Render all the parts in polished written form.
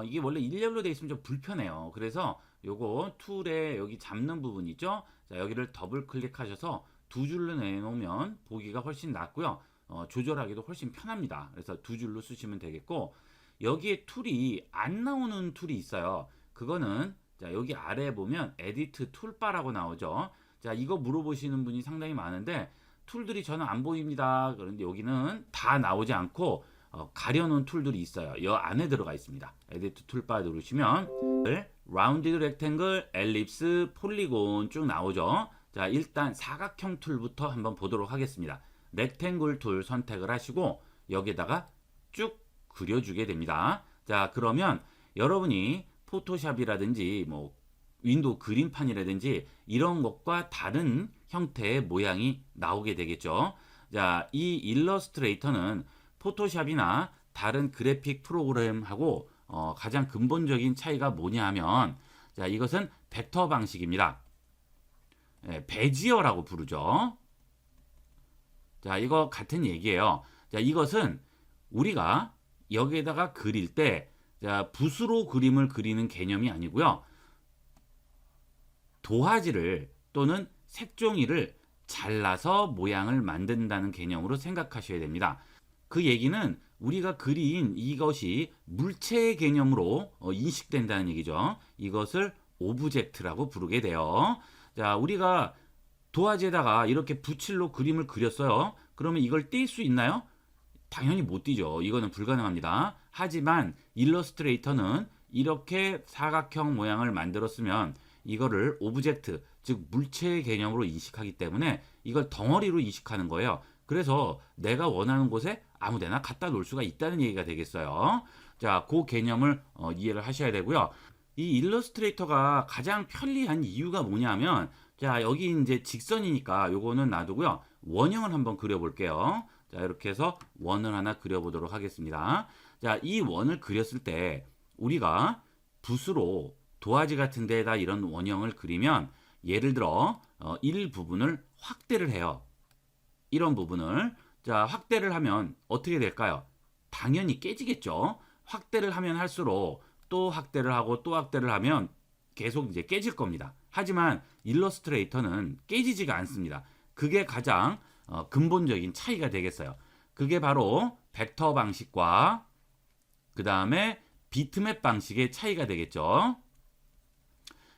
이게 원래 일렬로 되어 있으면 좀 불편해요. 그래서 요거 툴에 여기 잡는 부분 있죠? 자, 여기를 더블 클릭하셔서 두 줄로 내놓으면 보기가 훨씬 낫고요. 조절하기도 훨씬 편합니다. 그래서 두 줄로 쓰시면 되겠고, 여기에 툴이 안 나오는 툴이 있어요. 그거는 자, 여기 아래에 보면 에디트 툴바라고 나오죠. 자, 이거 물어보시는 분이 상당히 많은데 툴들이 저는 안 보입니다. 그런데 여기는 다 나오지 않고 가려놓은 툴들이 있어요. 이 안에 들어가 있습니다. 에디트 툴바 누르시면 라운디드 렉탱글, 엘립스, 폴리곤 쭉 나오죠. 자, 일단 사각형 툴부터 한번 보도록 하겠습니다. 렉탱글 툴 선택을 하시고 여기다가 쭉 그려주게 됩니다. 자, 그러면 여러분이 포토샵이라든지 뭐 윈도우 그림판이라든지 이런 것과 다른 형태의 모양이 나오게 되겠죠. 자, 이 일러스트레이터는 포토샵이나 다른 그래픽 프로그램하고 가장 근본적인 차이가 뭐냐 하면, 자, 이것은 벡터 방식입니다. 베지어라고 부르죠. 자, 이거 같은 얘기예요. 자, 이것은 우리가 여기에다가 그릴 때, 자, 붓으로 그림을 그리는 개념이 아니고요. 도화지를 또는 색종이를 잘라서 모양을 만든다는 개념으로 생각하셔야 됩니다. 그 얘기는 우리가 그린 이것이 물체의 개념으로 인식된다는 얘기죠. 이것을 오브젝트라고 부르게 돼요. 자, 우리가 도화지에다가 이렇게 붓칠로 그림을 그렸어요. 그러면 이걸 뗄 수 있나요? 당연히 못 띄죠. 이거는 불가능합니다. 하지만 일러스트레이터는 이렇게 사각형 모양을 만들었으면 이거를 오브젝트, 즉 물체의 개념으로 인식하기 때문에 이걸 덩어리로 인식하는 거예요. 그래서 내가 원하는 곳에 아무데나 갖다 놓을 수가 있다는 얘기가 되겠어요. 자, 그 개념을 이해를 하셔야 되고요. 이 일러스트레이터가 가장 편리한 이유가 뭐냐면, 자, 여기 이제 직선이니까 요거는 놔두고요. 원형을 한번 그려볼게요. 자, 이렇게 해서 원을 하나 그려보도록 하겠습니다. 자, 이 원을 그렸을 때 우리가 붓으로 도화지 같은 데에다 이런 원형을 그리면, 예를 들어 일부분을 확대를 해요. 이런 부분을, 자, 확대를 하면 어떻게 될까요? 당연히 깨지겠죠. 확대를 하면 할수록 또 확대를 하고 또 확대를 하면 계속 이제 깨질 겁니다. 하지만 일러스트레이터는 깨지지가 않습니다. 그게 가장 근본적인 차이가 되겠어요. 그게 바로 벡터 방식과 그 다음에 비트맵 방식의 차이가 되겠죠.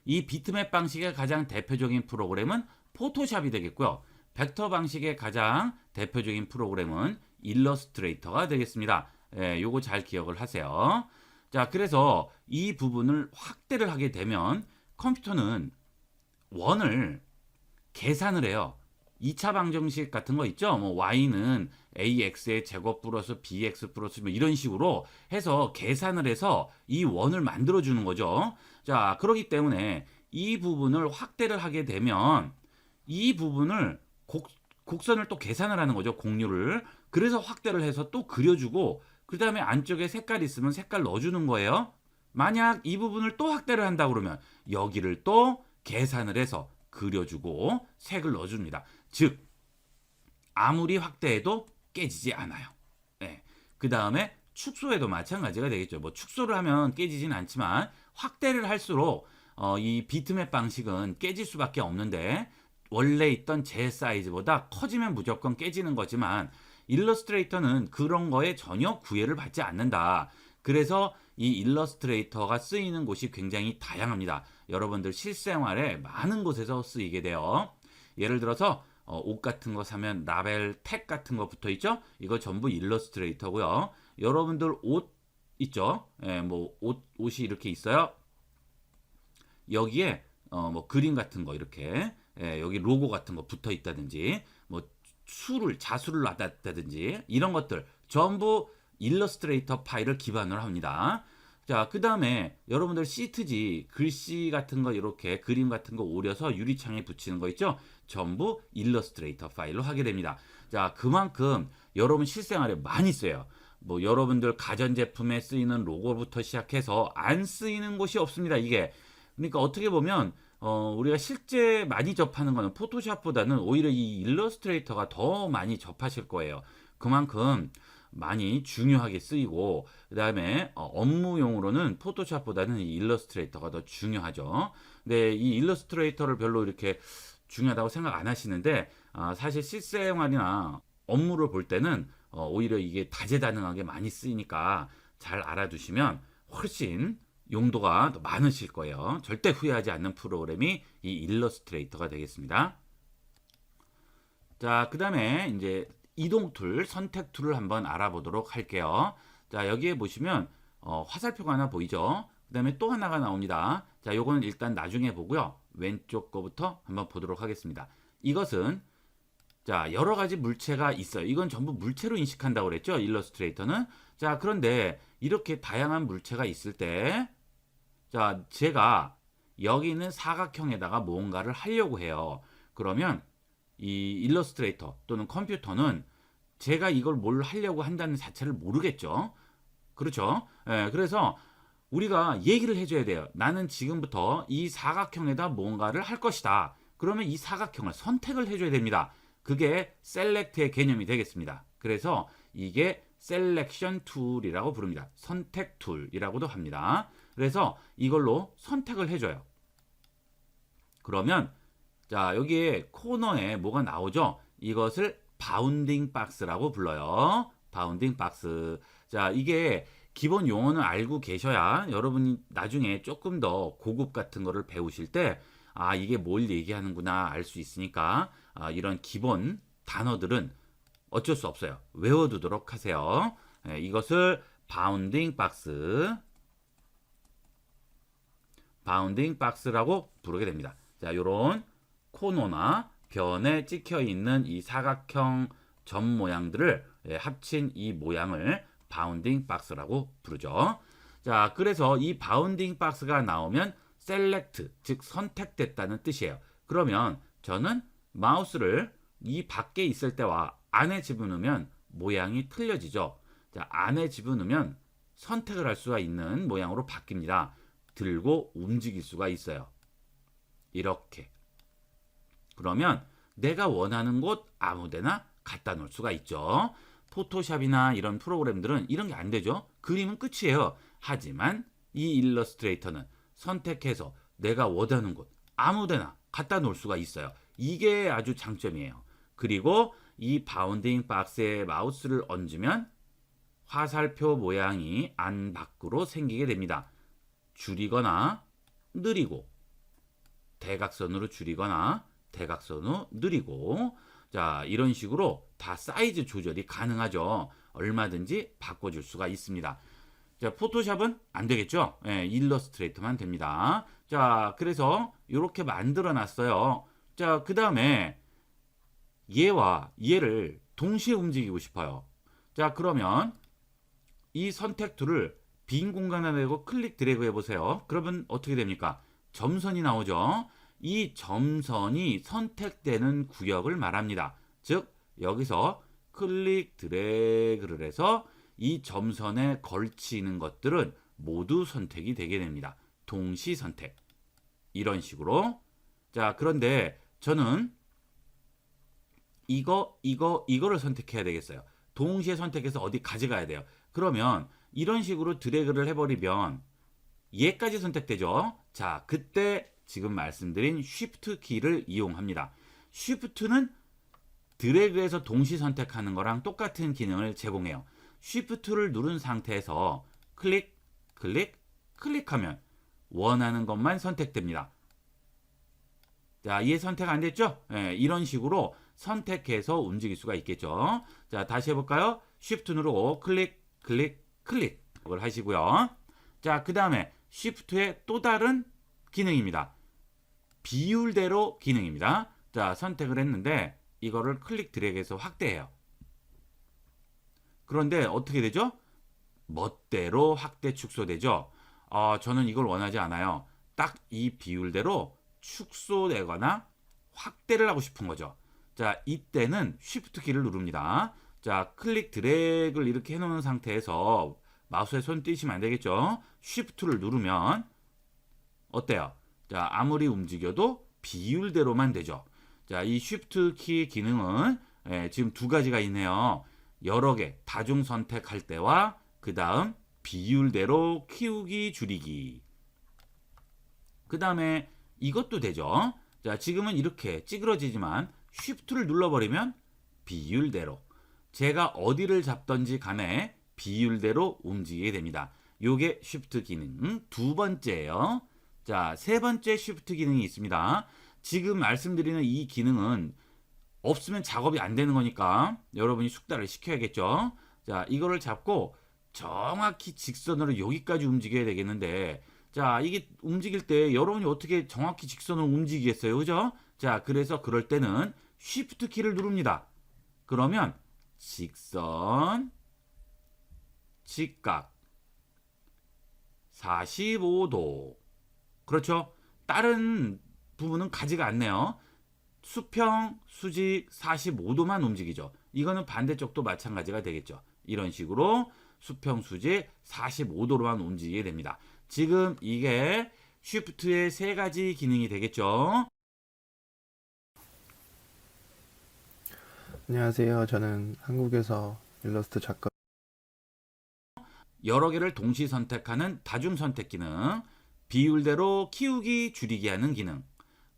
이 비트맵 방식의 가장 대표적인 프로그램은 포토샵이 되겠고요. 벡터 방식의 가장 대표적인 프로그램은 일러스트레이터가 되겠습니다. 예, 요거 잘 기억을 하세요. 자, 그래서 이 부분을 확대를 하게 되면 컴퓨터는 원을 계산을 해요. 2차 방정식 같은 거 있죠? 뭐 y는 ax의 제곱 플러스 bx 플러스 뭐 이런 식으로 해서 계산을 해서 이 원을 만들어 주는 거죠. 자, 그렇기 때문에 이 부분을 확대를 하게 되면 이 부분을 곡선을 또 계산을 하는 거죠. 곡률을. 그래서 확대를 해서 또 그려주고, 그 다음에 안쪽에 색깔 있으면 색깔 넣어주는 거예요. 만약 이 부분을 또 확대를 한다 그러면 여기를 또 계산을 해서 그려주고 색을 넣어줍니다. 즉 아무리 확대해도 깨지지 않아요. 네. 그 다음에 축소해도 마찬가지가 되겠죠. 뭐 축소를 하면 깨지진 않지만 확대를 할수록 이 비트맵 방식은 깨질 수밖에 없는데, 원래 있던 제 사이즈보다 커지면 무조건 깨지는 거지만 일러스트레이터는 그런 거에 전혀 구애를 받지 않는다. 그래서 이 일러스트레이터가 쓰이는 곳이 굉장히 다양합니다. 여러분들 실생활에 많은 곳에서 쓰이게 돼요. 예를 들어서 옷 같은 거 사면 라벨 택 같은 거 붙어 있죠? 이거 전부 일러스트레이터고요. 여러분들 옷 있죠? 예, 뭐 옷이 이렇게 있어요. 여기에 뭐 그림 같은 거 이렇게, 예, 여기 로고 같은 거 붙어 있다든지, 뭐 자수를 놨다든지 이런 것들 전부 일러스트레이터 파일을 기반으로 합니다. 자, 그 다음에 여러분들 시트지 글씨 같은 거 이렇게 그림 같은 거 오려서 유리창에 붙이는 거 있죠? 전부 일러스트레이터 파일로 하게 됩니다. 자, 그만큼 여러분 실생활에 많이 써요. 뭐 여러분들 가전제품에 쓰이는 로고부터 시작해서 안 쓰이는 곳이 없습니다. 이게 그러니까 어떻게 보면 우리가 실제 많이 접하는 거는 포토샵보다는 오히려 이 일러스트레이터가 더 많이 접하실 거예요. 그만큼 많이 중요하게 쓰이고, 그 다음에 업무용으로는 포토샵보다는 이 일러스트레이터가 더 중요하죠. 근데 이 일러스트레이터를 별로 이렇게 중요하다고 생각 안 하시는데, 사실 실생활이나 업무를 볼 때는 오히려 이게 다재다능하게 많이 쓰이니까 잘 알아두시면 훨씬 용도가 더 많으실 거예요. 절대 후회하지 않는 프로그램이 이 일러스트레이터가 되겠습니다. 자, 그 다음에 이제 이동 툴, 선택 툴을 한번 알아보도록 할게요. 자, 여기에 보시면 화살표가 하나 보이죠? 그 다음에 또 하나가 나옵니다. 자, 요거는 일단 나중에 보고요. 왼쪽 거부터 한번 보도록 하겠습니다. 이것은 자, 여러 가지 물체가 있어요. 이건 전부 물체로 인식한다고 그랬죠? 일러스트레이터는. 자, 그런데 이렇게 다양한 물체가 있을 때, 자, 제가 여기 있는 사각형에다가 뭔가를 하려고 해요. 그러면 이 일러스트레이터 또는 컴퓨터는 제가 이걸 뭘 하려고 한다는 자체를 모르겠죠. 그렇죠? 예, 그래서 우리가 얘기를 해줘야 돼요. 나는 지금부터 이 사각형에다 뭔가를 할 것이다. 그러면 이 사각형을 선택을 해줘야 됩니다. 그게 셀렉트의 개념이 되겠습니다. 그래서 이게 셀렉션 툴이라고 부릅니다. 선택 툴이라고도 합니다. 그래서 이걸로 선택을 해줘요. 그러면 자, 여기에 코너에 뭐가 나오죠? 이것을 바운딩 박스라고 불러요. 바운딩 박스. 자, 이게 기본 용어는 알고 계셔야 여러분이 나중에 조금 더 고급 같은 거를 배우실 때 이게 뭘 얘기하는구나 알 수 있으니까 이런 기본 단어들은 어쩔 수 없어요. 외워두도록 하세요. 이것을 바운딩 박스라고 부르게 됩니다. 자, 요런 코너나 변에 찍혀 있는 이 사각형 점 모양들을 합친 이 모양을 바운딩 박스라고 부르죠. 자, 그래서 이 바운딩 박스가 나오면 셀렉트, 즉 선택됐다는 뜻이에요. 그러면 저는 마우스를 이 밖에 있을 때와 안에 집어넣으면 모양이 틀려지죠. 자, 안에 집어넣으면 선택을 할 수가 있는 모양으로 바뀝니다. 들고 움직일 수가 있어요. 이렇게. 그러면 내가 원하는 곳 아무데나 갖다 놓을 수가 있죠. 포토샵이나 이런 프로그램들은 이런 게 안 되죠. 그림은 끝이에요. 하지만 이 일러스트레이터는 선택해서 내가 원하는 곳 아무데나 갖다 놓을 수가 있어요. 이게 아주 장점이에요. 그리고 이 바운딩 박스에 마우스를 얹으면 화살표 모양이 안 밖으로 생기게 됩니다. 줄이거나 느리고 대각선으로 줄이거나 대각선으로 느리고 자, 이런 식으로 다 사이즈 조절이 가능하죠. 얼마든지 바꿔줄 수가 있습니다. 자, 포토샵은 안 되겠죠? 일러스트레이터만 됩니다. 자, 그래서 이렇게 만들어 놨어요. 자, 그 다음에 얘와 얘를 동시에 움직이고 싶어요. 자, 그러면 이 선택 툴을 빈 공간에 대고 클릭 드래그 해보세요. 그러면 어떻게 됩니까? 점선이 나오죠. 이 점선이 선택되는 구역을 말합니다. 즉 여기서 클릭 드래그를 해서 이 점선에 걸치는 것들은 모두 선택이 되게 됩니다. 동시 선택. 이런 식으로. 자, 그런데 저는 이거를 선택해야 되겠어요. 동시에 선택해서 어디 가져가야 돼요. 그러면 이런 식으로 드래그를 해버리면 얘까지 선택되죠. 자, 그때 지금 말씀드린 Shift 키를 이용합니다. Shift는 드래그해서 동시 선택하는 거랑 똑같은 기능을 제공해요. Shift를 누른 상태에서 클릭하면 원하는 것만 선택됩니다. 자, 얘 선택 안 됐죠? 이런 식으로 선택해서 움직일 수가 있겠죠. 자, 다시 해볼까요? Shift 누르고 클릭을 하시고요. 자, 그 다음에 Shift의 또 다른 기능입니다. 비율대로 기능입니다. 자, 선택을 했는데 이거를 클릭 드래그해서 확대해요. 그런데 어떻게 되죠? 멋대로 확대 축소되죠. 저는 이걸 원하지 않아요. 딱 이 비율대로 축소되거나 확대를 하고 싶은 거죠. 자, 이때는 Shift 키를 누릅니다. 자, 클릭 드래그를 이렇게 해놓은 상태에서 마우스에 손 띄시면 안 되겠죠. Shift를 누르면 어때요? 자, 아무리 움직여도 비율대로만 되죠. 자, 이 Shift 키 기능은 지금 두 가지가 있네요. 여러 개 다중 선택할 때와 그 다음 비율대로 키우기 줄이기. 그 다음에 이것도 되죠. 자, 지금은 이렇게 찌그러지지만 쉬프트를 눌러버리면 비율대로 제가 어디를 잡던지 간에 비율대로 움직이게 됩니다. 요게 쉬프트 기능 두 번째예요. 자, 세 번째 쉬프트 기능이 있습니다. 지금 말씀드리는 이 기능은 없으면 작업이 안 되는 거니까 여러분이 숙달을 시켜야겠죠. 자, 이거를 잡고 정확히 직선으로 여기까지 움직여야 되겠는데, 자, 이게 움직일 때 여러분이 어떻게 정확히 직선으로 움직이겠어요, 그죠? 자, 그래서 그럴 때는 쉬프트 키를 누릅니다. 그러면 직선, 직각 45도. 그렇죠? 다른 부분은 가지가 않네요. 수평, 수직 45도만 움직이죠. 이거는 반대쪽도 마찬가지가 되겠죠. 이런 식으로 수평, 수직 45도로만 움직이게 됩니다. 지금 이게 쉬프트의 세 가지 기능이 되겠죠. 안녕하세요. 저는 한국에서 일러스트 작가. 여러 개를 동시 선택하는 다중 선택 기능, 비율대로 키우기, 줄이기 하는 기능,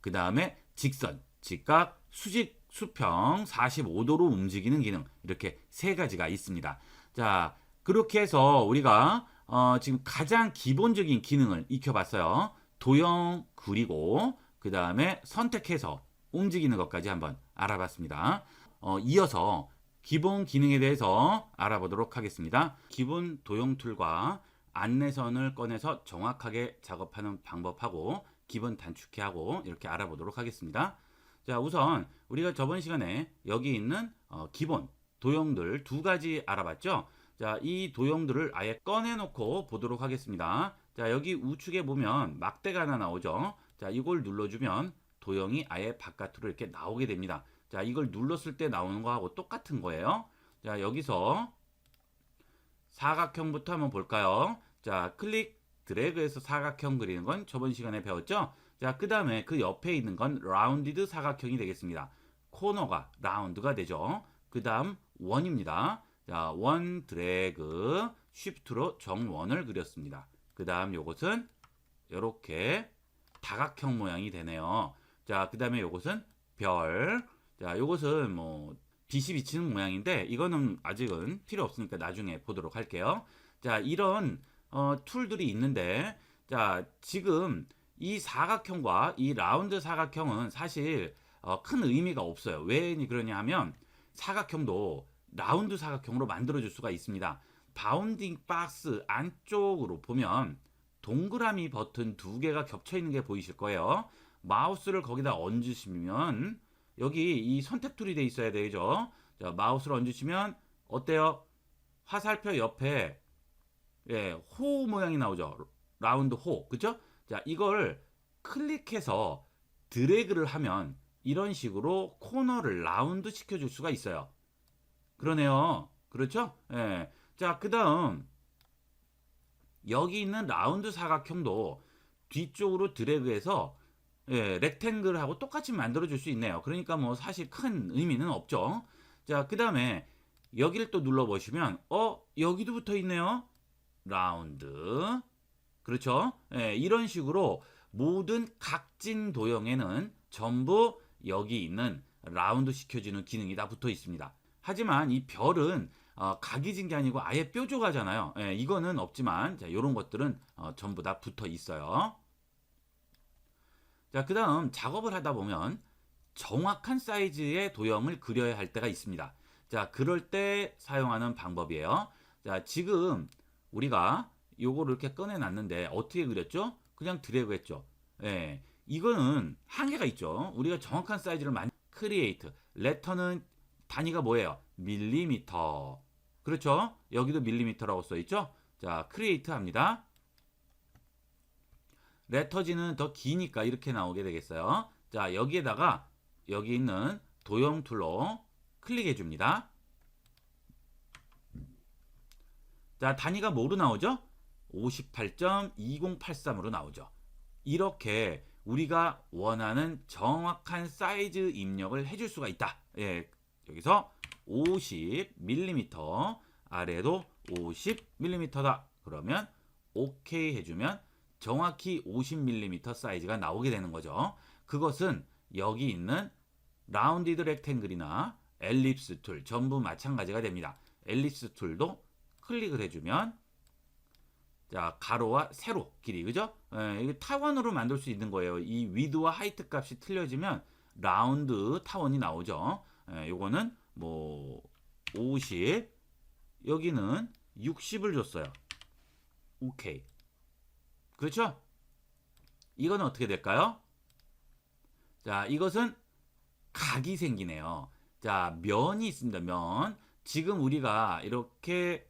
그 다음에 직선, 직각, 수직, 수평 45도로 움직이는 기능, 이렇게 세 가지가 있습니다. 자, 그렇게 해서 우리가 지금 가장 기본적인 기능을 익혀봤어요. 도형 그리고 그 다음에 선택해서 움직이는 것까지 한번 알아봤습니다. 이어서 기본 기능에 대해서 알아보도록 하겠습니다. 기본 도형 툴과 안내선을 꺼내서 정확하게 작업하는 방법하고 기본 단축키하고 이렇게 알아보도록 하겠습니다. 자, 우선 우리가 저번 시간에 여기 있는 기본 도형들 두 가지 알아봤죠. 자, 이 도형들을 아예 꺼내놓고 보도록 하겠습니다. 자, 여기 우측에 보면 막대가 하나 나오죠. 자, 이걸 눌러주면 도형이 아예 바깥으로 이렇게 나오게 됩니다. 자, 이걸 눌렀을 때 나오는 거하고 똑같은 거예요. 자, 여기서 사각형부터 한번 볼까요? 자, 클릭 드래그해서 사각형 그리는 건 저번 시간에 배웠죠? 자, 그 다음에 그 옆에 있는 건 라운디드 사각형이 되겠습니다. 코너가 라운드가 되죠. 그 다음 원입니다. 자, 원 드래그 쉬프트로 정원을 그렸습니다. 그 다음 요것은 이렇게 다각형 모양이 되네요. 자, 그 다음에 요것은 별. 자, 요것은 뭐 빛이 비치는 모양인데 이거는 아직은 필요 없으니까 나중에 보도록 할게요. 자, 이런 툴들이 있는데, 자, 지금 이 사각형과 이 라운드 사각형은 사실 큰 의미가 없어요. 왜 그러냐 하면 사각형도 라운드 사각형으로 만들어줄 수가 있습니다. 바운딩 박스 안쪽으로 보면 동그라미 버튼 두 개가 겹쳐 있는 게 보이실 거예요. 마우스를 거기다 얹으시면 여기 이 선택 툴이 돼 있어야 되죠. 자, 마우스를 얹으시면 어때요? 화살표 옆에 호 모양이 나오죠. 라운드 호, 그죠? 자, 이걸 클릭해서 드래그를 하면 이런 식으로 코너를 라운드 시켜줄 수가 있어요. 그러네요. 그렇죠? 예. 자, 그 다음 여기 있는 라운드 사각형도 뒤쪽으로 드래그해서 렉탱글하고 똑같이 만들어줄 수 있네요. 그러니까 뭐 사실 큰 의미는 없죠. 자, 그 다음에 여기를 또 눌러보시면 여기도 붙어 있네요. 라운드. 그렇죠? 이런 식으로 모든 각진 도형에는 전부 여기 있는 라운드 시켜주는 기능이 다 붙어 있습니다. 하지만 이 별은 각이진 게 아니고 아예 뾰족하잖아요. 이거는 없지만 자, 이런 것들은 전부 다 붙어 있어요. 자, 그 다음 작업을 하다 보면 정확한 사이즈의 도형을 그려야 할 때가 있습니다. 자, 그럴 때 사용하는 방법이에요. 자, 지금 우리가 요거를 이렇게 꺼내놨는데 어떻게 그렸죠? 그냥 드래그 했죠. 이거는 한계가 있죠. 우리가 정확한 사이즈를 크리에이트. 레터는 단위가 뭐예요? 밀리미터. 그렇죠? 여기도 밀리미터라고 써있죠? 자, 크리에이트 합니다. 레터지는 더 기니까 이렇게 나오게 되겠어요. 자, 여기에다가 여기 있는 도형 툴로 클릭해 줍니다. 자, 단위가 뭐로 나오죠? 58.2083으로 나오죠. 이렇게 우리가 원하는 정확한 사이즈 입력을 해줄 수가 있다. 여기서 50mm, 아래도 50mm다. 그러면 오케이 해주면 정확히 50mm 사이즈가 나오게 되는 거죠. 그것은 여기 있는 라운디드 렉탱글이나 엘립스 툴 전부 마찬가지가 됩니다. 엘립스 툴도 클릭을 해주면 자, 가로와 세로 길이, 그죠? 이게 타원으로 만들 수 있는 거예요. 이 위드와 하이트 값이 틀려지면 라운드 타원이 나오죠. 요거는 뭐 50, 여기는 60을 줬어요. 오케이. 그렇죠? 이거는 어떻게 될까요? 자, 이것은 각이 생기네요. 자, 면이 있습니다. 면. 지금 우리가 이렇게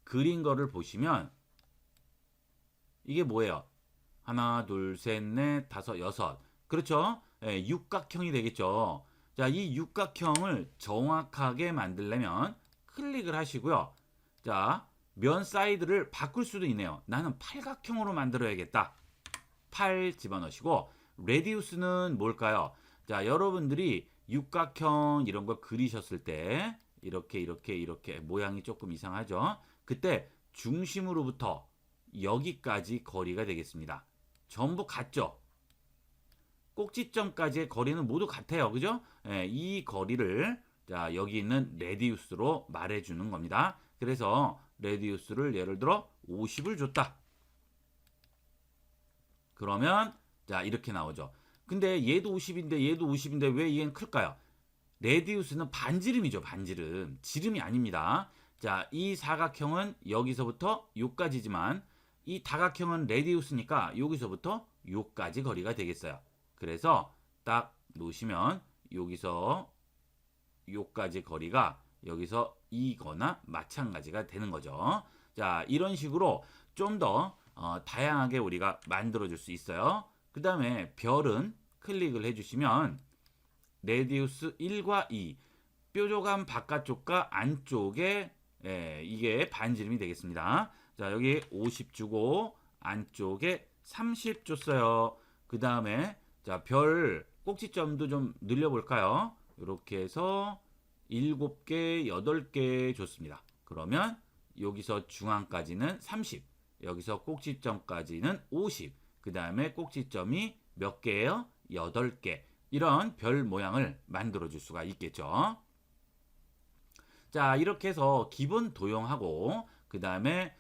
그린 거를 보시면 이게 뭐예요? 하나, 둘, 셋, 넷, 다섯, 여섯. 그렇죠? 육각형이 되겠죠. 자, 이 육각형을 정확하게 만들려면 클릭을 하시고요. 자, 면 사이드를 바꿀 수도 있네요. 나는 팔각형으로 만들어야겠다. 8 집어넣으시고, 레디우스는 뭘까요? 자, 여러분들이 육각형 이런 걸 그리셨을 때 이렇게 모양이 조금 이상하죠? 그때 중심으로부터 여기까지 거리가 되겠습니다. 전부 같죠? 꼭지점까지의 거리는 모두 같아요. 그죠? 이 거리를 자, 여기 있는 레디우스로 말해주는 겁니다. 그래서 레디우스를 예를 들어 50을 줬다. 그러면 자, 이렇게 나오죠. 근데 얘도 50인데 얘도 50인데 왜 얘는 클까요? 레디우스는 반지름이죠. 반지름. 지름이 아닙니다. 자, 이 사각형은 여기서부터 요까지지만 이 다각형은 레디우스니까 여기서부터 요까지 거리가 되겠어요. 그래서 딱 놓으시면 여기서 요까지 거리가 여기서 이거나 마찬가지가 되는 거죠. 자, 이런 식으로 좀 더 다양하게 우리가 만들어 줄 수 있어요. 그 다음에 별은 클릭을 해주시면 레디우스 1과 2 뾰족한 바깥쪽과 안쪽에 이게 반지름이 되겠습니다. 자, 여기 50 주고 안쪽에 30 줬어요. 그 다음에 자, 별 꼭지점도 좀 늘려볼까요? 이렇게 해서 7개, 8개 줬습니다. 그러면 여기서 중앙까지는 30, 여기서 꼭지점까지는 50, 그 다음에 꼭지점이 몇 개예요? 8개. 이런 별 모양을 만들어 줄 수가 있겠죠. 자, 이렇게 해서 기본 도형하고 그 다음에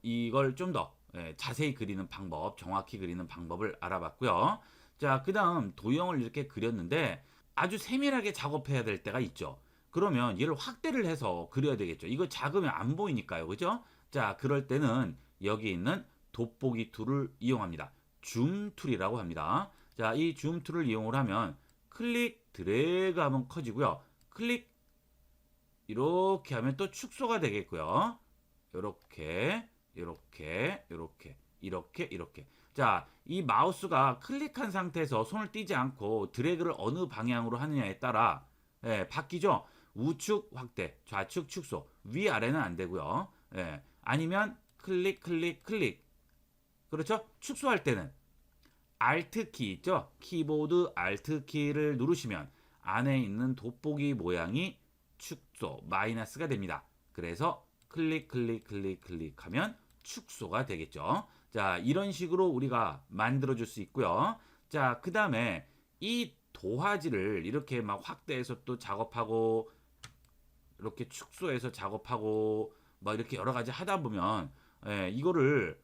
이걸 좀 더 자세히 그리는 방법, 정확히 그리는 방법을 알아봤고요. 자, 그 다음 도형을 이렇게 그렸는데 아주 세밀하게 작업해야 될 때가 있죠. 그러면 얘를 확대를 해서 그려야 되겠죠. 이거 작으면 안 보이니까요. 그죠? 자, 그럴 때는 여기 있는 돋보기 툴을 이용합니다. 줌 툴이라고 합니다. 자, 이 줌 툴을 이용을 하면 클릭, 드래그 하면 커지고요. 클릭, 이렇게 하면 또 축소가 되겠고요. 이렇게, 이렇게, 이렇게, 이렇게, 이렇게. 자, 이 마우스가 클릭한 상태에서 손을 떼지 않고 드래그를 어느 방향으로 하느냐에 따라 바뀌죠. 우측 확대, 좌측 축소, 위아래는 안 되고요. 아니면 클릭, 클릭, 클릭. 그렇죠? 축소할 때는 Alt 키 있죠? 키보드 Alt 키를 누르시면 안에 있는 돋보기 모양이 축소, 마이너스가 됩니다. 그래서 클릭, 클릭, 클릭, 클릭하면 축소가 되겠죠. 자, 이런 식으로 우리가 만들어줄 수 있고요. 자, 그 다음에 이 도화지를 이렇게 막 확대해서 또 작업하고 이렇게 축소해서 작업하고 막 이렇게 여러 가지 하다 보면 이거를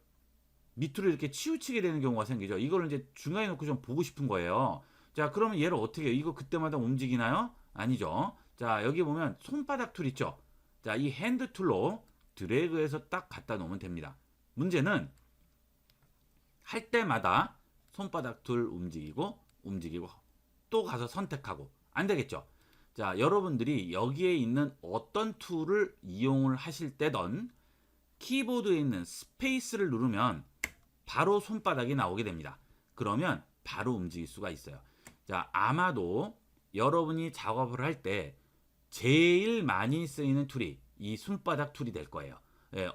밑으로 이렇게 치우치게 되는 경우가 생기죠. 이거를 이제 중간에 놓고 좀 보고 싶은 거예요. 자, 그러면 얘를 어떻게 해요? 이거 그때마다 움직이나요? 아니죠. 자, 여기 보면 손바닥 툴 있죠. 자, 이 핸드 툴로 드래그해서 딱 갖다 놓으면 됩니다. 문제는 할 때마다 손바닥 툴 움직이고 또 가서 선택하고 안 되겠죠. 자, 여러분들이 여기에 있는 어떤 툴을 이용을 하실 때든 키보드에 있는 스페이스를 누르면 바로 손바닥이 나오게 됩니다. 그러면 바로 움직일 수가 있어요. 자, 아마도 여러분이 작업을 할 때 제일 많이 쓰이는 툴이 이 손바닥 툴이 될 거예요.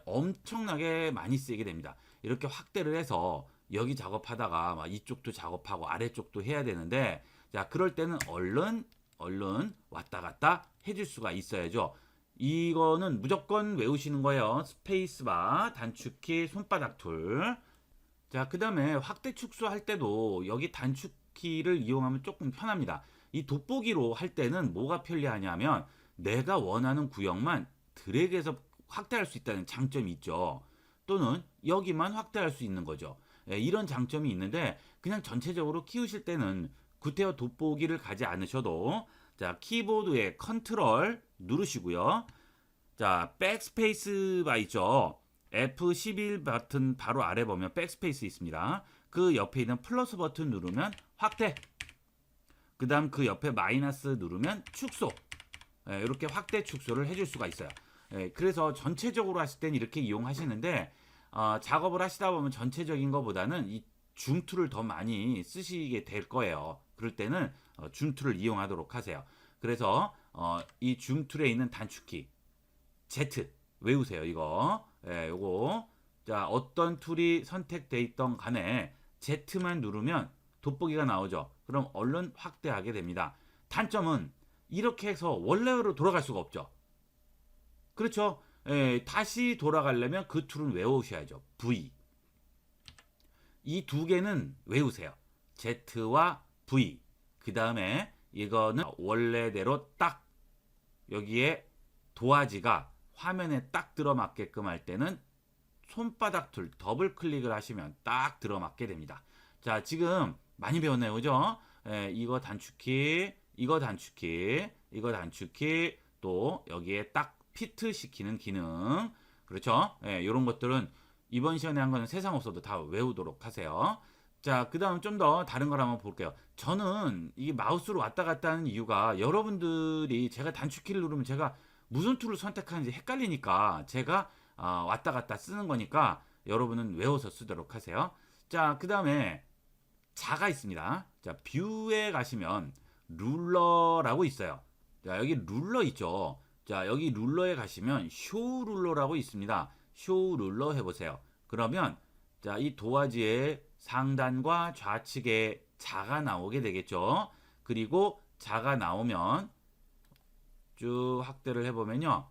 엄청나게 많이 쓰이게 됩니다. 이렇게 확대를 해서 여기 작업하다가 막 이쪽도 작업하고 아래쪽도 해야 되는데 자, 그럴 때는 얼른 왔다 갔다 해줄 수가 있어야죠. 이거는 무조건 외우시는 거예요. 스페이스바, 단축키, 손바닥 툴. 자, 그 다음에 확대 축소할 때도 여기 단축키를 이용하면 조금 편합니다. 이 돋보기로 할 때는 뭐가 편리하냐면 내가 원하는 구역만 드래그해서 확대할 수 있다는 장점이 있죠. 또는 여기만 확대할 수 있는 거죠. 예, 이런 장점이 있는데 그냥 전체적으로 키우실 때는 구태여 돋보기를 가지 않으셔도 자, 키보드에 컨트롤 누르시고요. 자, 백스페이스 바 있죠. F11 버튼 바로 아래 보면 백스페이스 있습니다. 그 옆에 있는 플러스 버튼 누르면 확대. 그 다음 그 옆에 마이너스 누르면 축소. 예, 이렇게 확대 축소를 해줄 수가 있어요. 예, 그래서 전체적으로 하실 때는 이렇게 이용하시는데 작업을 하시다 보면 전체적인 것보다는 이 줌 툴을 더 많이 쓰시게 될 거예요. 그럴 때는 줌 툴을 이용하도록 하세요. 그래서 이 줌 툴에 있는 단축키 Z 외우세요. 이거 요거 자 어떤 툴이 선택돼 있던 간에 Z만 누르면 돋보기가 나오죠. 그럼 얼른 확대하게 됩니다. 단점은 이렇게 해서 원래로 돌아갈 수가 없죠. 그렇죠. 다시 돌아가려면 그 툴은 외우셔야죠. V 이 두 개는 외우세요. Z와 V 그 다음에 이거는 원래대로 딱 여기에 도화지가 화면에 딱 들어맞게끔 할 때는 손바닥 툴 더블 클릭을 하시면 딱 들어맞게 됩니다. 자, 지금 많이 배웠네요. 그죠? 이거 단축키, 이거 단축키, 이거 단축키, 또 여기에 딱 피트 시키는 기능. 그렇죠? 이런 것들은 이번 시간에 한 거는 세상 없어도 다 외우도록 하세요. 자, 그 다음 좀 더 다른 걸 한번 볼게요. 저는 이 마우스로 왔다 갔다 하는 이유가 여러분들이 제가 단축키를 누르면 제가 무슨 툴을 선택하는지 헷갈리니까 제가 왔다 갔다 쓰는 거니까 여러분은 외워서 쓰도록 하세요. 자, 그 다음에 자가 있습니다. 자, 뷰에 가시면 룰러라고 있어요. 자, 여기 룰러 있죠. 자, 여기 룰러에 가시면 쇼 룰러라고 있습니다. 쇼 룰러 해보세요. 그러면 자, 이 도화지의 상단과 좌측에 자가 나오게 되겠죠. 그리고 자가 나오면 쭉 확대를 해보면요.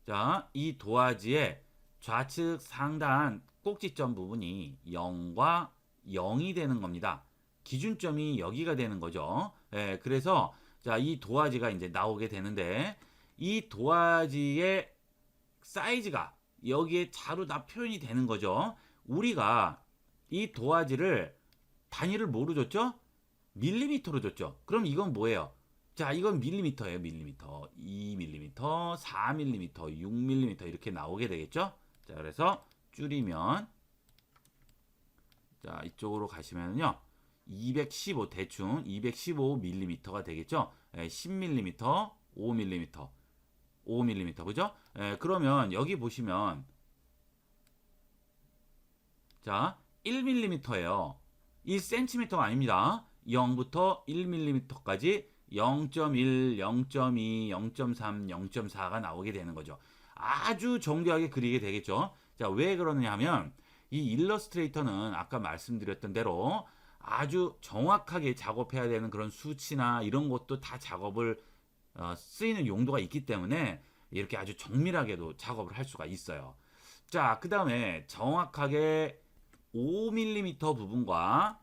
자, 이 도화지의 좌측 상단 꼭지점 부분이 0과 0이 되는 겁니다. 기준점이 여기가 되는 거죠. 그래서 자, 이 도화지가 이제 나오게 되는데 이 도화지의 사이즈가 여기에 자로 다 표현이 되는 거죠. 우리가 이 도화지를 단위를 뭐로 줬죠? 밀리미터로 줬죠. 그럼 이건 뭐예요? 자, 이건 밀리미터예요. 밀리미터, 2밀리미터, 4밀리미터, 6밀리미터 이렇게 나오게 되겠죠. 자, 그래서 줄이면 자, 이쪽으로 가시면요. 215 대충 215밀리미터가 되겠죠. 10밀리미터, 5밀리미터, 5밀리미터 그죠? 그러면 여기 보시면 자, 1밀리미터예요. 1cm가 아닙니다. 0부터 1mm까지 0.1, 0.2, 0.3, 0.4가 나오게 되는 거죠. 아주 정교하게 그리게 되겠죠. 자, 왜 그러느냐 하면 이 일러스트레이터는 아까 말씀드렸던 대로 아주 정확하게 작업해야 되는 그런 수치나 이런 것도 다 작업을 쓰이는 용도가 있기 때문에 이렇게 아주 정밀하게도 작업을 할 수가 있어요. 자, 그 다음에 정확하게 5mm 부분과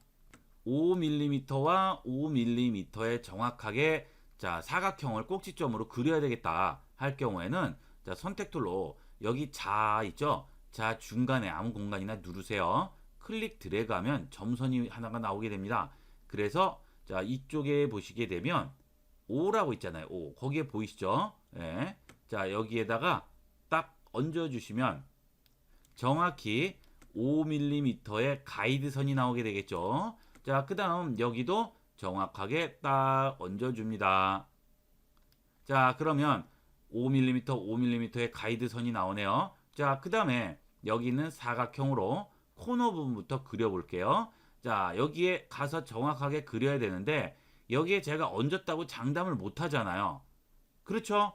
5mm와 5mm에 정확하게 자, 사각형을 꼭지점으로 그려야 되겠다 할 경우에는 자, 선택 툴로 여기 자 있죠? 자, 중간에 아무 공간이나 누르세요. 클릭 드래그 하면 점선이 하나가 나오게 됩니다. 그래서 자, 이쪽에 보시게 되면 5라고 있잖아요. 5. 거기에 보이시죠? 예. 자, 여기에다가 딱 얹어 주시면 정확히 5mm의 가이드선이 나오게 되겠죠. 자, 그 다음 여기도 정확하게 딱 얹어줍니다. 자, 그러면 5mm, 5mm의 가이드선이 나오네요. 자, 그 다음에 여기는 사각형으로 코너 부분부터 그려볼게요. 자, 여기에 가서 정확하게 그려야 되는데 여기에 제가 얹었다고 장담을 못 하잖아요. 그렇죠?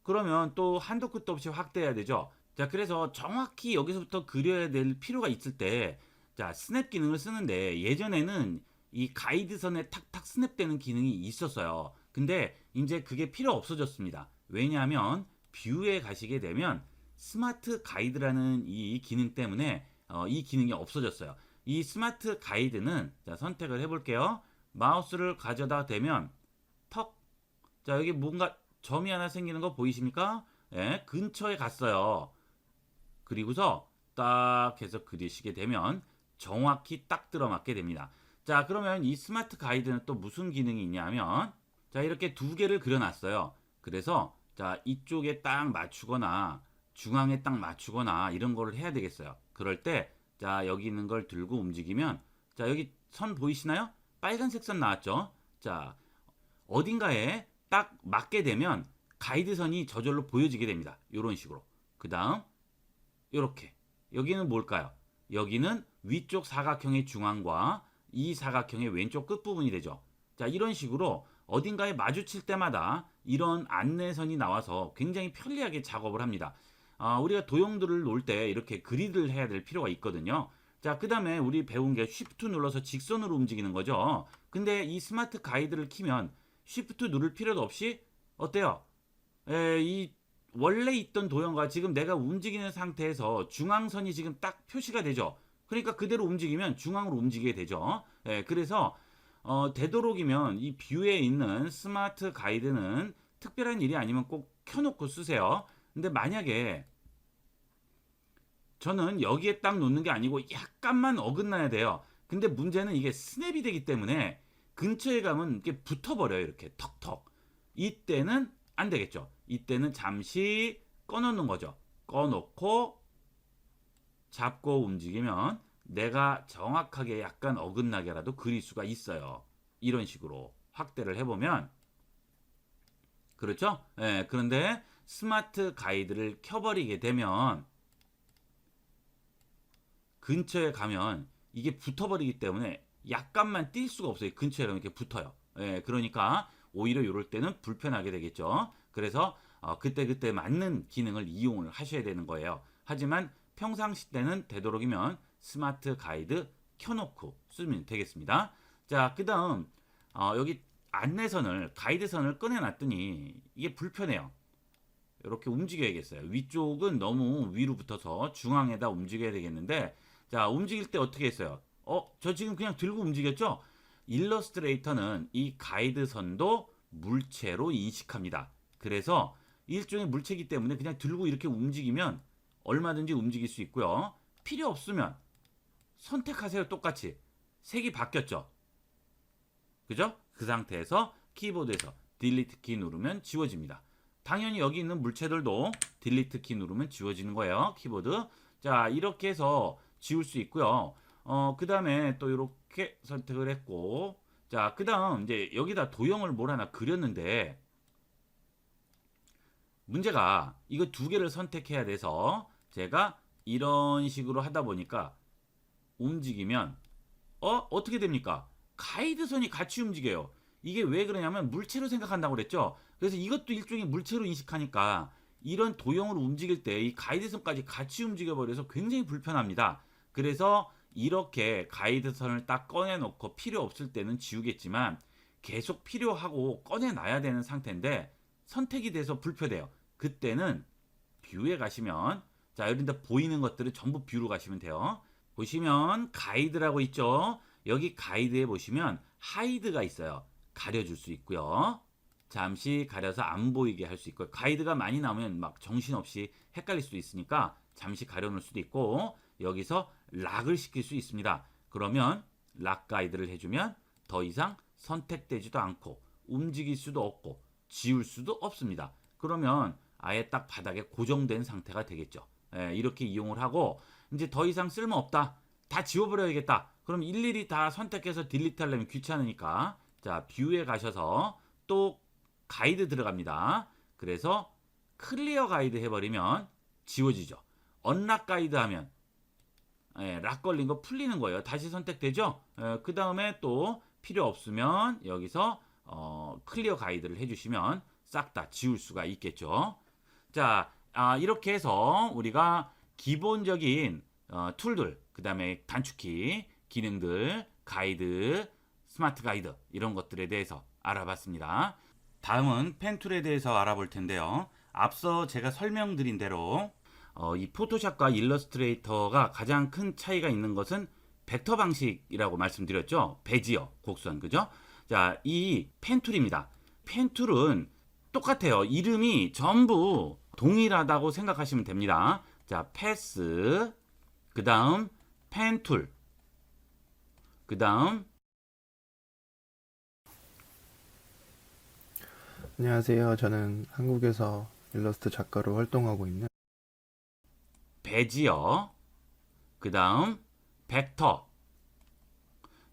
그러면 또 한도 끝도 없이 확대해야 되죠. 자, 그래서 정확히 여기서부터 그려야 될 필요가 있을 때, 자, 스냅 기능을 쓰는데 예전에는 이 가이드선에 탁탁 스냅되는 기능이 있었어요. 근데 이제 그게 필요 없어졌습니다. 왜냐하면 뷰에 가시게 되면 스마트 가이드라는 이 기능 때문에 이 기능이 없어졌어요. 이 스마트 가이드는 자, 선택을 해볼게요. 마우스를 가져다 대면 턱, 자, 여기 뭔가 점이 하나 생기는 거 보이십니까? 예, 근처에 갔어요. 그리고서 딱 해서 그리시게 되면 정확히 딱 들어맞게 됩니다. 자, 그러면 이 스마트 가이드는 또 무슨 기능이 있냐면, 자, 이렇게 두 개를 그려놨어요. 그래서 자, 이쪽에 딱 맞추거나 중앙에 딱 맞추거나 이런 거를 해야 되겠어요. 그럴 때 자, 여기 있는 걸 들고 움직이면, 자, 여기 선 보이시나요? 빨간색 선 나왔죠? 자, 어딘가에 딱 맞게 되면 가이드선이 저절로 보여지게 됩니다. 이런 식으로. 그 다음 이렇게, 여기는 뭘까요? 여기는 위쪽 사각형의 중앙과 이 사각형의 왼쪽 끝부분이 되죠. 자, 이런 식으로 어딘가에 마주칠 때마다 이런 안내선이 나와서 굉장히 편리하게 작업을 합니다. 우리가 도형들을 놓을 때 이렇게 그리드를 해야 될 필요가 있거든요. 자, 그 다음에 우리 배운 게 Shift 눌러서 직선으로 움직이는 거죠. 근데 이 스마트 가이드를 키면 Shift 누를 필요도 없이 어때요? 이 원래 있던 도형과 지금 내가 움직이는 상태에서 중앙선이 지금 딱 표시가 되죠. 그러니까 그대로 움직이면 중앙으로 움직이게 되죠. 그래서 되도록이면 이 뷰에 있는 스마트 가이드는 특별한 일이 아니면 꼭 켜놓고 쓰세요. 근데 만약에 저는 여기에 딱 놓는 게 아니고 약간만 어긋나야 돼요. 근데 문제는 이게 스냅이 되기 때문에 근처에 가면 이렇게 붙어버려요. 이렇게 턱턱. 이때는 안 되겠죠. 이때는 잠시 꺼놓는 거죠. 꺼놓고 잡고 움직이면 내가 정확하게 약간 어긋나게라도 그릴 수가 있어요. 이런 식으로 확대를 해보면 그렇죠? 그런데 스마트 가이드를 켜버리게 되면 근처에 가면 이게 붙어버리기 때문에 약간만 뛸 수가 없어요. 근처에 가면 이렇게 붙어요. 그러니까 오히려 이럴 때는 불편하게 되겠죠. 그래서 그때그때 맞는 기능을 이용을 하셔야 되는 거예요. 하지만 평상시 때는 되도록이면 스마트 가이드 켜놓고 쓰면 되겠습니다. 자, 그 다음 여기 안내선을 가이드선을 꺼내놨더니 이게 불편해요. 이렇게 움직여야겠어요. 위쪽은 너무 위로 붙어서 중앙에다 움직여야 되겠는데, 자, 움직일 때 어떻게 했어요? 저 지금 그냥 들고 움직였죠? 일러스트레이터는 이 가이드선도 물체로 인식합니다. 그래서 일종의 물체이기 때문에 그냥 들고 이렇게 움직이면 얼마든지 움직일 수 있고요. 필요 없으면 선택하세요. 똑같이. 색이 바뀌었죠? 그죠? 그 상태에서 키보드에서 딜리트 키 누르면 지워집니다. 당연히 여기 있는 물체들도 딜리트 키 누르면 지워지는 거예요. 키보드. 자, 이렇게 해서 지울 수 있고요. 그 다음에 또 이렇게 선택을 했고, 자, 그 다음 이제 여기다 도형을 뭘 하나 그렸는데, 문제가 이거 두 개를 선택해야 돼서 제가 이런 식으로 하다 보니까 움직이면, 어떻게 됩니까? 가이드선이 같이 움직여요. 이게 왜 그러냐면 물체로 생각한다고 그랬죠. 그래서 이것도 일종의 물체로 인식하니까 이런 도형으로 움직일 때 이 가이드선까지 같이 움직여 버려서 굉장히 불편합니다. 그래서 이렇게 가이드선을 딱 꺼내놓고 필요 없을 때는 지우겠지만 계속 필요하고 꺼내놔야 되는 상태인데 선택이 돼서 불편해요. 그때는 뷰에 가시면, 자, 여기다 보이는 것들을 전부 뷰로 가시면 돼요. 보시면 가이드라고 있죠. 여기 가이드에 보시면 하이드가 있어요. 가려줄 수 있고요. 잠시 가려서 안 보이게 할 수 있고요. 가이드가 많이 나오면 막 정신없이 헷갈릴 수도 있으니까 잠시 가려놓을 수도 있고, 여기서 락을 시킬 수 있습니다. 그러면 락 가이드를 해주면 더 이상 선택되지도 않고 움직일 수도 없고 지울 수도 없습니다. 그러면 아예 딱 바닥에 고정된 상태가 되겠죠. 이렇게 이용을 하고, 이제 더 이상 쓸모없다, 다 지워버려야겠다, 그럼 일일이 다 선택해서 딜리트 하려면 귀찮으니까, 자, 뷰에 가셔서 또 가이드 들어갑니다. 그래서 클리어 가이드 해버리면 지워지죠. 언락 가이드 하면 락 걸린 거 풀리는 거예요. 다시 선택되죠. 그 다음에 또 필요 없으면 여기서 클리어 가이드를 해주시면 싹 다 지울 수가 있겠죠. 자, 이렇게 해서 우리가 기본적인 툴들, 그 다음에 단축키, 기능들, 가이드, 스마트 가이드 이런 것들에 대해서 알아봤습니다. 다음은 펜툴에 대해서 알아볼 텐데요. 앞서 제가 설명드린 대로 이 포토샵과 일러스트레이터가 가장 큰 차이가 있는 것은 벡터 방식이라고 말씀드렸죠. 베지어, 곡선, 그죠? 자, 이 펜툴입니다. 펜툴은 똑같아요. 이름이 전부 동일하다고 생각하시면 됩니다. 자, 패스, 그 다음 펜툴, 그 다음 안녕하세요. 저는 한국에서 일러스트 작가로 활동하고 있는 베지어, 그 다음 벡터.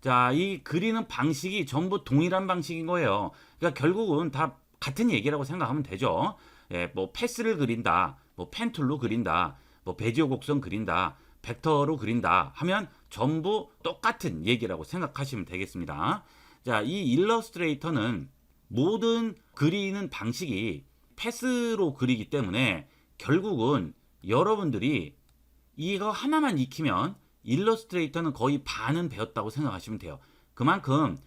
자, 이 그리는 방식이 전부 동일한 방식인 거예요. 그러니까 결국은 다 같은 얘기라고 생각하면 되죠. 예, 뭐 패스를 그린다, 뭐 펜툴로 그린다, 뭐 베지어 곡선 그린다, 벡터로 그린다 하면 전부 똑같은 얘기라고 생각하시면 되겠습니다. 자, 이 일러스트레이터는 모든 그리는 방식이 패스로 그리기 때문에 결국은 여러분들이 이거 하나만 익히면 일러스트레이터는 거의 반은 배웠다고 생각하시면 돼요. 그만큼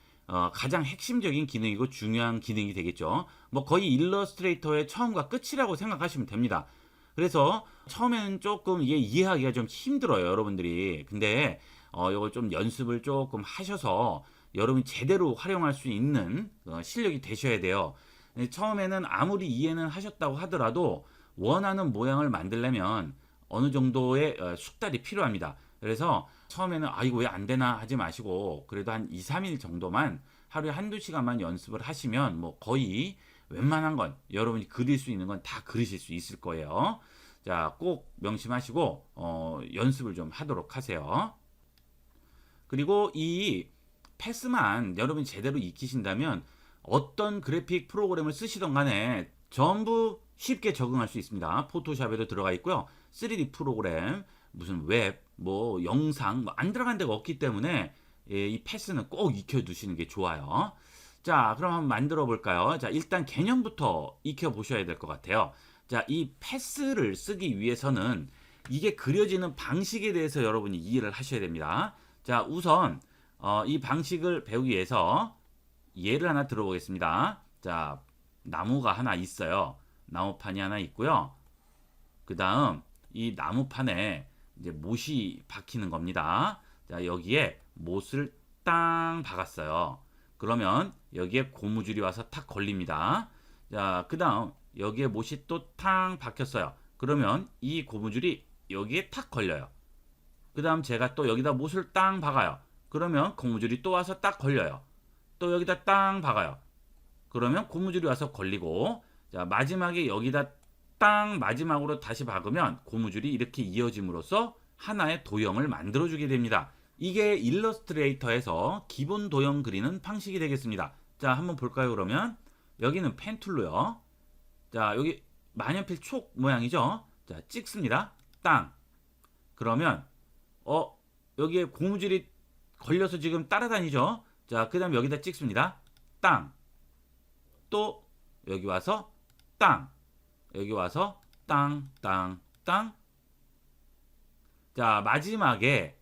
가장 핵심적인 기능이고 중요한 기능이 되겠죠. 뭐 거의 일러스트레이터의 처음과 끝이라고 생각하시면 됩니다. 그래서 처음에는 조금 이게 이해하기가 좀 힘들어요, 여러분들이. 근데 이걸 좀 연습을 조금 하셔서 여러분이 제대로 활용할 수 있는 실력이 되셔야 돼요. 처음에는 아무리 이해는 하셨다고 하더라도 원하는 모양을 만들려면 어느 정도의 숙달이 필요합니다. 그래서 처음에는 이거 왜 안 되나 하지 마시고 그래도 한 2, 3일 정도만 하루에 한두 시간만 연습을 하시면 뭐 거의 웬만한 건 여러분이 그릴 수 있는 건 다 그리실 수 있을 거예요. 자, 꼭 명심하시고 연습을 좀 하도록 하세요. 그리고 이 패스만 여러분이 제대로 익히신다면 어떤 그래픽 프로그램을 쓰시던 간에 전부 쉽게 적응할 수 있습니다. 포토샵에도 들어가 있고요. 3D 프로그램, 무슨 웹, 뭐 영상 안 들어간 데가 없기 때문에 이 패스는 꼭 익혀두시는 게 좋아요. 자, 그럼 한번 만들어 볼까요? 자, 일단 개념부터 익혀 보셔야 될 것 같아요. 자, 이 패스를 쓰기 위해서는 이게 그려지는 방식에 대해서 여러분이 이해를 하셔야 됩니다. 자, 우선 이 방식을 배우기 위해서 예를 하나 들어보겠습니다. 자, 나무가 하나 있어요. 나무판이 하나 있고요. 그 다음 이 나무판에 이제 못이 박히는 겁니다. 자, 여기에 못을 땅 박았어요. 그러면 여기에 고무줄이 와서 탁 걸립니다. 자, 그 다음 여기에 못이 또 탕 박혔어요. 그러면 이 고무줄이 여기에 탁 걸려요. 그 다음 제가 또 여기다 못을 땅 박아요. 그러면 고무줄이 또 와서 딱 걸려요. 또 여기다 땅 박아요. 그러면 고무줄이 와서 걸리고, 자, 마지막에 여기다 땅 마지막으로 다시 박으면 고무줄이 이렇게 이어짐으로써 하나의 도형을 만들어주게 됩니다. 이게 일러스트레이터에서 기본 도형 그리는 방식이 되겠습니다. 자, 한번 볼까요, 그러면? 여기는 펜툴로요. 자, 여기 만연필 촉 모양이죠? 자, 찍습니다. 땅. 그러면, 여기에 고무줄이 걸려서 지금 따라다니죠? 자, 그 다음 여기다 찍습니다. 땅. 또 여기 와서 땅. 여기 와서 땅, 땅, 땅. 자, 마지막에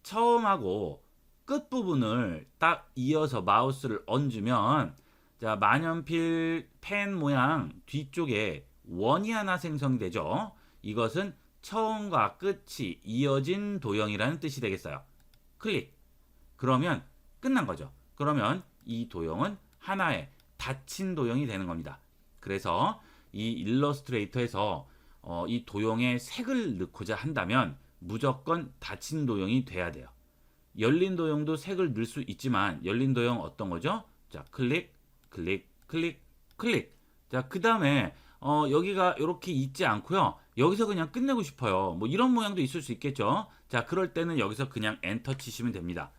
처음하고 끝부분을 딱 이어서 마우스를 얹으면 자, 만연필 펜 모양 뒤쪽에 원이 하나 생성이 되죠. 이것은 처음과 끝이 이어진 도형이라는 뜻이 되겠어요. 클릭. 그러면 끝난 거죠. 그러면 이 도형은 하나의 닫힌 도형이 되는 겁니다. 그래서 이 일러스트레이터에서 이 도형에 색을 넣고자 한다면 무조건 닫힌 도형이 돼야 돼요. 열린 도형도 색을 넣을 수 있지만 열린 도형 어떤 거죠? 자, 클릭, 클릭, 클릭, 클릭. 자, 그 다음에 여기가 이렇게 있지 않고요. 여기서 그냥 끝내고 싶어요. 뭐 이런 모양도 있을 수 있겠죠. 자, 그럴 때는 여기서 그냥 엔터 치시면 됩니다.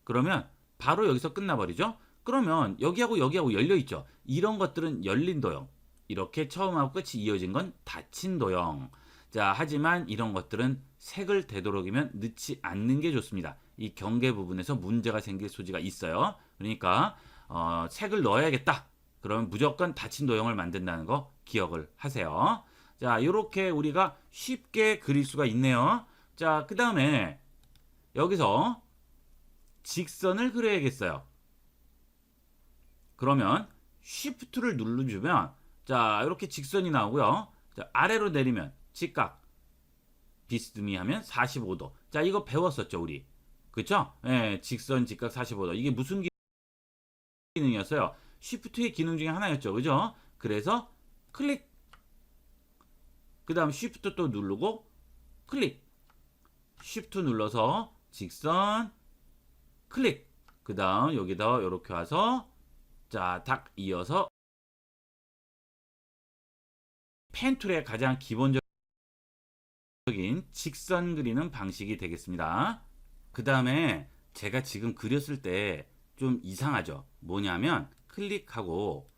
그러면 바로 여기서 끝나버리죠. 그러면 여기하고 여기하고 열려 있죠. 이런 것들은 열린 도형. 이렇게 처음하고 끝이 이어진 건 닫힌 도형. 자, 하지만 이런 것들은 색을 되도록이면 넣지 않는 게 좋습니다. 이 경계 부분에서 문제가 생길 소지가 있어요. 그러니까 색을 넣어야겠다. 그러면 무조건 닫힌 도형을 만든다는 거 기억을 하세요. 자, 이렇게 우리가 쉽게 그릴 수가 있네요. 자, 그 다음에 여기서 직선을 그려야겠어요. 그러면 쉬프트를 눌러주면 자 이렇게 직선이 나오고요. 자, 아래로 내리면 직각 비스듬히 하면 45도. 자 이거 배웠었죠 우리. 그쵸? 예, 직선 직각 45도. 이게 무슨 기능이었어요? 쉬프트의 기능 중에 하나였죠. 그죠? 그래서 클릭, 그 다음 쉬프트 또 누르고 클릭, 쉬프트 눌러서 직선 클릭, 그 다음 여기다 이렇게 와서 자 딱 이어서 펜 툴의 가장 기본적인 직선 그리는 방식이 되겠습니다. 그 다음에 제가 지금 그렸을 때 좀 이상하죠. 뭐냐면 클릭하고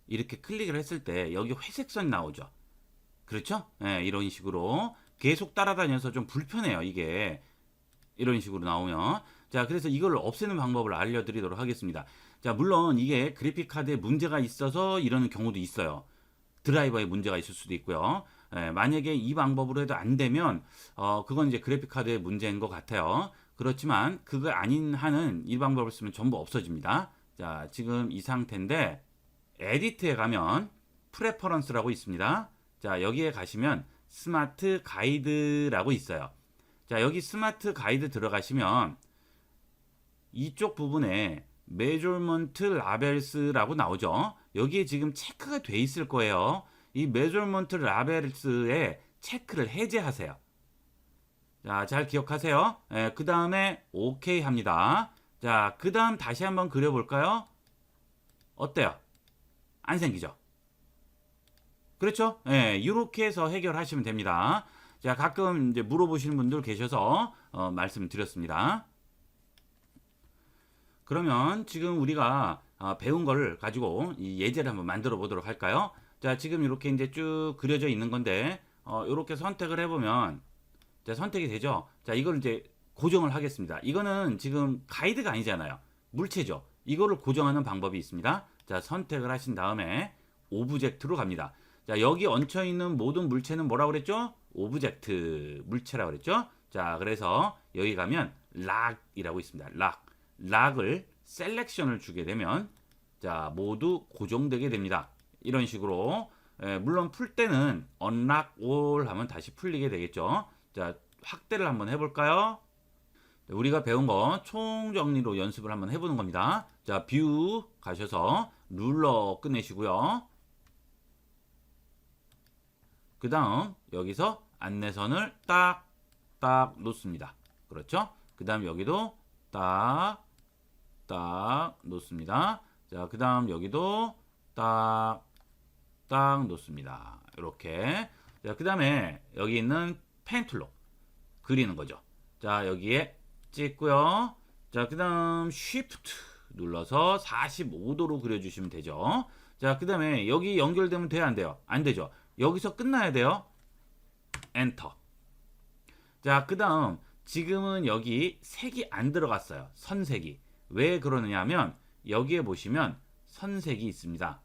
이렇게 클릭을 했을 때 여기 회색 선이 나오죠. 그렇죠? 네, 이런 식으로 계속 따라다녀서 좀 불편해요. 이게 이런 식으로 나오면. 자, 그래서 이걸 없애는 방법을 알려드리도록 하겠습니다. 자, 물론 이게 그래픽 카드에 문제가 있어서 이러는 경우도 있어요. 드라이버에 문제가 있을 수도 있고요. 만약에 이 방법으로 해도 안 되면 그건 이제 그래픽 카드의 문제인 것 같아요. 그렇지만 그거 아닌 한은 이 방법을 쓰면 전부 없어집니다. 자, 지금 이 상태인데 에디트에 가면 프레퍼런스라고 있습니다. 자, 여기에 가시면 스마트 가이드라고 있어요. 자, 여기 스마트 가이드 들어가시면 이쪽 부분에 메저먼트 라벨스라고 나오죠. 여기에 지금 체크가 돼 있을 거예요. 이 메저먼트 라벨스에 체크를 해제하세요. 자, 잘 기억하세요. 그 다음에 OK 합니다. 자, 그 다음 다시 한번 그려볼까요? 어때요? 안 생기죠? 그렇죠? 이렇게 해서 해결하시면 됩니다. 자, 가끔 이제 물어보시는 분들 계셔서 말씀드렸습니다. 그러면 지금 우리가 배운 거를 가지고 이 예제를 한번 만들어 보도록 할까요? 자, 지금 이렇게 이제 쭉 그려져 있는 건데 이렇게 선택을 해보면 자, 선택이 되죠. 자, 이걸 이제 고정을 하겠습니다. 이거는 지금 가이드가 아니잖아요. 물체죠. 이거를 고정하는 방법이 있습니다. 자, 선택을 하신 다음에 오브젝트로 갑니다. 자, 여기 얹혀 있는 모든 물체는 뭐라고 그랬죠? 오브젝트 물체라고 그랬죠? 자, 그래서 여기 가면 락이라고 있습니다. 락을 셀렉션을 주게 되면 자, 모두 고정되게 됩니다. 이런 식으로 물론 풀 때는 unlock all 하면 다시 풀리게 되겠죠. 자, 확대를 한번 해볼까요? 우리가 배운 거 총정리로 연습을 한번 해보는 겁니다. 자, 뷰 가셔서 룰러 꺼내시고요. 그 다음 여기서 안내선을 딱 놓습니다. 그렇죠? 그 다음 여기도 딱 놓습니다. 자, 그 다음 여기도 딱 놓습니다. 이렇게. 자, 그 다음에 여기 있는 펜 툴로 그리는 거죠. 자, 여기에 찍고요. 자, 그 다음 쉬프트 눌러서 45도로 그려주시면 되죠. 자, 그 다음에 여기 연결되면 돼요, 안 돼요? 안 되죠. 여기서 끝나야 돼요. 엔터. 자, 그 다음 지금은 여기 색이 안 들어갔어요. 선색이. 왜 그러느냐 하면 여기에 보시면 선색이 있습니다.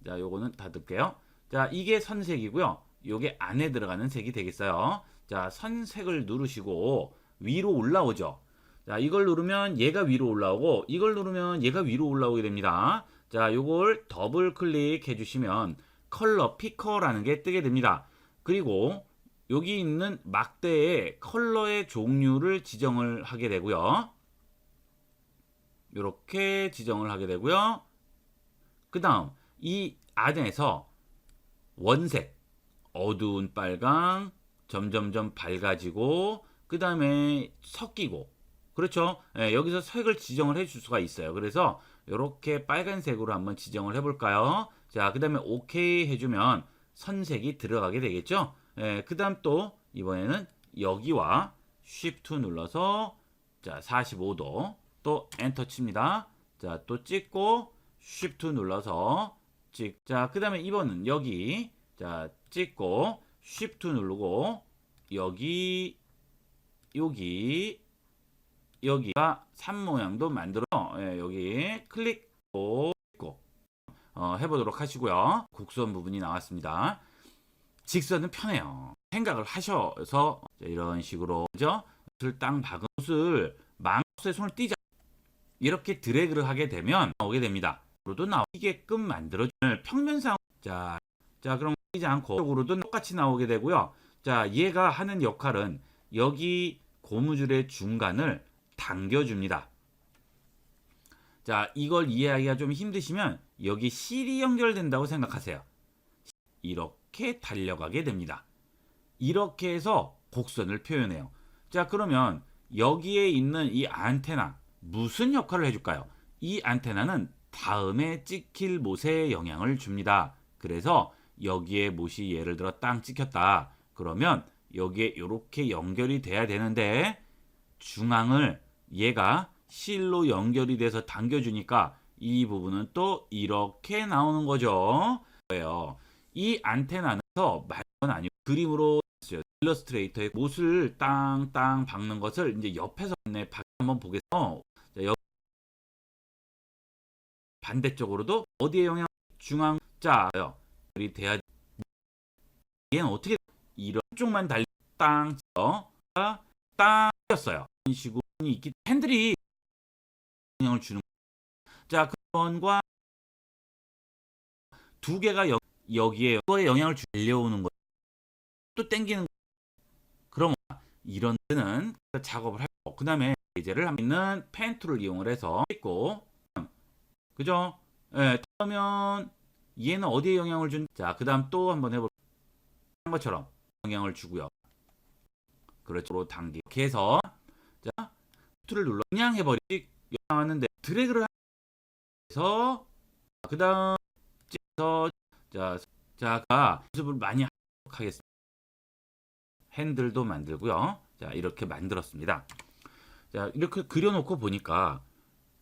자, 요거는 닫을게요. 자, 이게 선색이고요. 요게 안에 들어가는 색이 되겠어요. 자, 선색을 누르시고 위로 올라오죠. 자, 이걸 누르면 얘가 위로 올라오고 이걸 누르면 얘가 위로 올라오게 됩니다. 자, 요걸 더블 클릭해 주시면 컬러 피커라는 게 뜨게 됩니다. 그리고 여기 있는 막대의 컬러의 종류를 지정을 하게 되고요. 이렇게 지정을 하게 되고요. 그 다음 이 안에서 원색, 어두운 빨강, 점점점 밝아지고 그 다음에 섞이고 그렇죠. 여기서 색을 지정을 해줄 수가 있어요. 그래서 이렇게 빨간색으로 한번 지정을 해볼까요? 자, 그 다음에 OK 해주면 선색이 들어가게 되겠죠. 그 다음 또 이번에는 여기와 Shift 눌러서 자 45도 또 엔터 칩니다. 자, 또 찍고 Shift 눌러서 자, 그 다음에 이번은 여기 자 찍고 Shift 누르고 여기가 산 모양도 만들어 여기 클릭 해보도록 하시고요. 곡선 부분이 나왔습니다. 직선은 편해요. 생각을 하셔서 이런 식으로 그죠? 땅 박은 곳을 마우스에 손을 띄자 이렇게 드래그를 하게 되면 오게 됩니다. 로도 나오게끔 만들어주는 평면상. 자 그럼 보이지 않고 쪽으로도 똑같이 나오게 되고요. 자, 얘가 하는 역할은 여기 고무줄의 중간을 당겨줍니다. 자, 이걸 이해하기가 좀 힘드시면 여기 실이 연결된다고 생각하세요. 이렇게 달려가게 됩니다. 이렇게 해서 곡선을 표현해요. 자, 그러면 여기에 있는 이 안테나 무슨 역할을 해줄까요? 이 안테나는 다음에 찍힐 못에 영향을 줍니다. 그래서 여기에 못이 예를 들어 땅 찍혔다. 그러면 여기에 이렇게 연결이 돼야 되는데 중앙을 얘가 실로 연결이 돼서 당겨주니까 이 부분은 또 이렇게 나오는 거죠. 이 안테나는 말은 아니고 그림으로 일러스트레이터에 못을 땅땅 박는 것을 이제 옆에서 한번 보겠습니다. 반대쪽으로도 어디에 영향? 중앙 자요. 이 돼야 얘는 어떻게 이런 쪽만 달리 땅 쳤어요. 이런 식으로 있기 핸들이 영향을 주는. 자, 그런과 두 개가 여기에 영향을 달려오는 거. 또 땡기는 거. 그럼 이런 데는 작업을 하고 그다음에 이제를 있는 펜 툴을 이용을 해서 있고 그죠? 예, 그러면 얘는 어디에 영향을 준? 자, 그다음 또 한번 해볼 것처럼 영향을 주고요. 그렇죠. 당기. 이렇게 해서 자, 툴을 눌러 그냥 해버리지 나왔는데 드래그를 해서 그다음 서 자가 연습을 많이 하겠습니다. 핸들도 만들고요. 자, 이렇게 만들었습니다. 자, 이렇게 그려놓고 보니까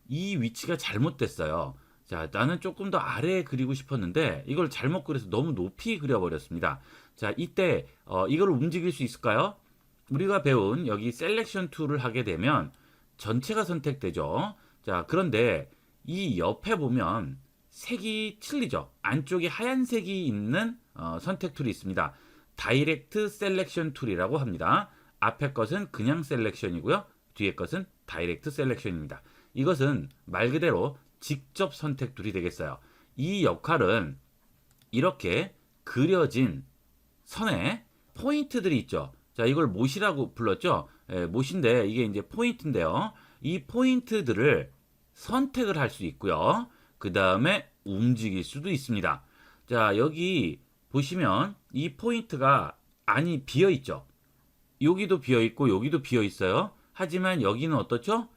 이 위치가 잘못됐어요. 자, 나는 조금 더 아래에 그리고 싶었는데 이걸 잘못 그려서 너무 높이 그려버렸습니다. 자, 이때 이걸 움직일 수 있을까요? 우리가 배운 여기 셀렉션 툴을 하게 되면 전체가 선택되죠. 자, 그런데 이 옆에 보면 색이 틀리죠. 안쪽에 하얀색이 있는 선택 툴이 있습니다. 다이렉트 셀렉션 툴이라고 합니다. 앞에 것은 그냥 셀렉션이고요. 뒤에 것은 다이렉트 셀렉션입니다. 이것은 말 그대로 직접 선택 툴이 되겠어요. 이 역할은 이렇게 그려진 선에 포인트들이 있죠. 자, 이걸 못이라고 불렀죠. 예, 못인데 이게 이제 포인트인데요. 이 포인트들을 선택을 할 수 있고요. 그 다음에 움직일 수도 있습니다. 자, 여기 보시면 이 포인트가 안이 비어 있죠. 여기도 비어 있고 여기도 비어 있어요. 하지만 여기는 어떻죠?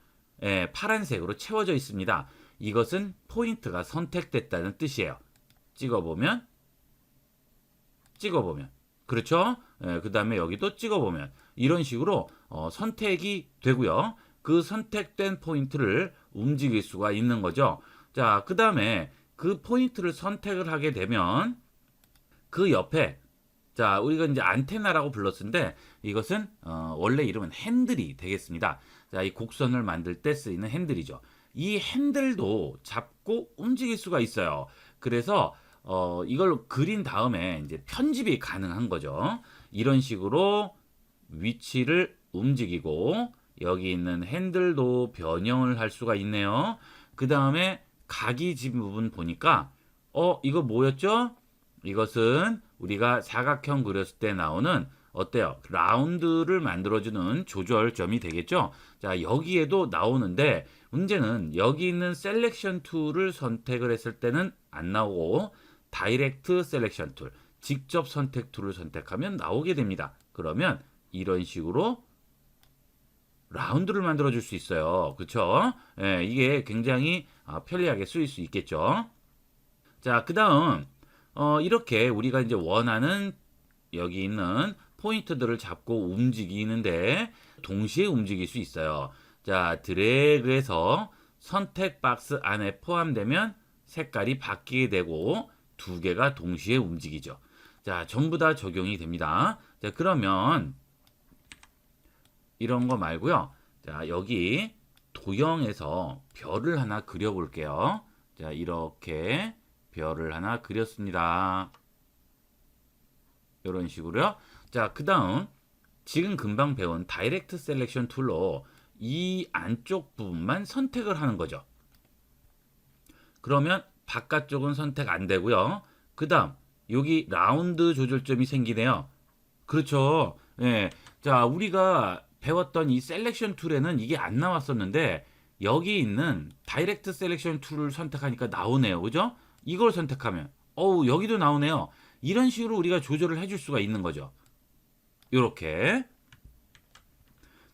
예, 파란색으로 채워져 있습니다. 이것은 포인트가 선택됐다는 뜻이에요. 찍어보면 그렇죠? 예, 그 다음에 여기도 찍어보면 이런 식으로 선택이 되고요. 그 선택된 포인트를 움직일 수가 있는 거죠. 자, 그 다음에 그 포인트를 선택을 하게 되면 그 옆에 자, 우리가 이제 안테나라고 불렀는데 이것은 원래 이름은 핸들이 되겠습니다. 자, 이 곡선을 만들 때 쓰이는 핸들이죠. 이 핸들도 잡고 움직일 수가 있어요. 그래서 이걸 그린 다음에 이제 편집이 가능한 거죠. 이런 식으로 위치를 움직이고 여기 있는 핸들도 변형을 할 수가 있네요. 그 다음에 각이 진 부분 보니까 이거 뭐였죠? 이것은 우리가 사각형 그렸을 때 나오는 어때요? 라운드를 만들어주는 조절점이 되겠죠? 자, 여기에도 나오는데 문제는 여기 있는 셀렉션 툴을 선택을 했을 때는 안 나오고 다이렉트 셀렉션 툴, 직접 선택 툴을 선택하면 나오게 됩니다. 그러면 이런 식으로 라운드를 만들어 줄 수 있어요. 그쵸? 예, 이게 굉장히 편리하게 쓰일 수 있겠죠. 자, 그 다음 이렇게 우리가 이제 원하는 여기 있는 포인트들을 잡고 움직이는데 동시에 움직일 수 있어요. 자, 드래그해서 선택 박스 안에 포함되면 색깔이 바뀌게 되고 두 개가 동시에 움직이죠. 자, 전부 다 적용이 됩니다. 자, 그러면 이런 거 말고요. 자, 여기 도형에서 별을 하나 그려 볼게요. 자, 이렇게 별을 하나 그렸습니다. 이런 식으로요. 자, 그 다음 지금 금방 배운 다이렉트 셀렉션 툴로 이 안쪽 부분만 선택을 하는 거죠. 그러면 바깥쪽은 선택 안 되고요. 그 다음 여기 라운드 조절점이 생기네요. 그렇죠. 예. 자, 우리가 배웠던 이 셀렉션 툴에는 이게 안 나왔었는데 여기 있는 다이렉트 셀렉션 툴을 선택하니까 나오네요. 그죠? 이걸 선택하면 어우, 여기도 나오네요. 이런 식으로 우리가 조절을 해줄 수가 있는 거죠. 요렇게.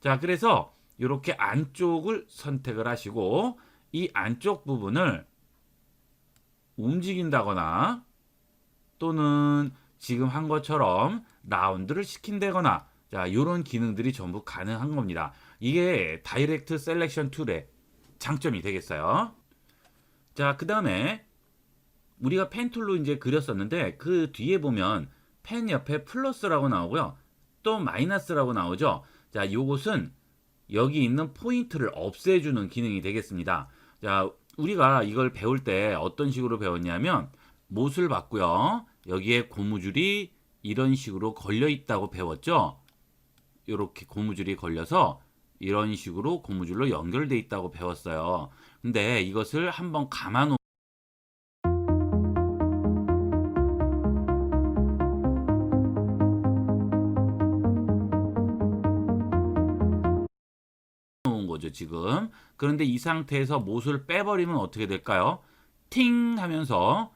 자, 그래서 요렇게 안쪽을 선택을 하시고 이 안쪽 부분을 움직인다거나 또는 지금 한 것처럼 라운드를 시킨다거나, 자, 요런 기능들이 전부 가능한 겁니다. 이게 다이렉트 셀렉션 툴의 장점이 되겠어요. 자, 그 다음에 우리가 펜 툴로 이제 그렸었는데 그 뒤에 보면 펜 옆에 플러스라고 나오고요. 또 마이너스라고 나오죠. 자, 요것은 여기 있는 포인트를 없애주는 기능이 되겠습니다. 자, 우리가 이걸 배울 때 어떤 식으로 배웠냐면 못을 봤고요. 여기에 고무줄이 이런 식으로 걸려 있다고 배웠죠. 이렇게 고무줄이 걸려서 이런 식으로 고무줄로 연결돼 있다고 배웠어요. 근데 이것을 한번 감아 놓은 거죠, 지금. 그런데 이 상태에서 못을 빼버리면 어떻게 될까요? 팅 하면서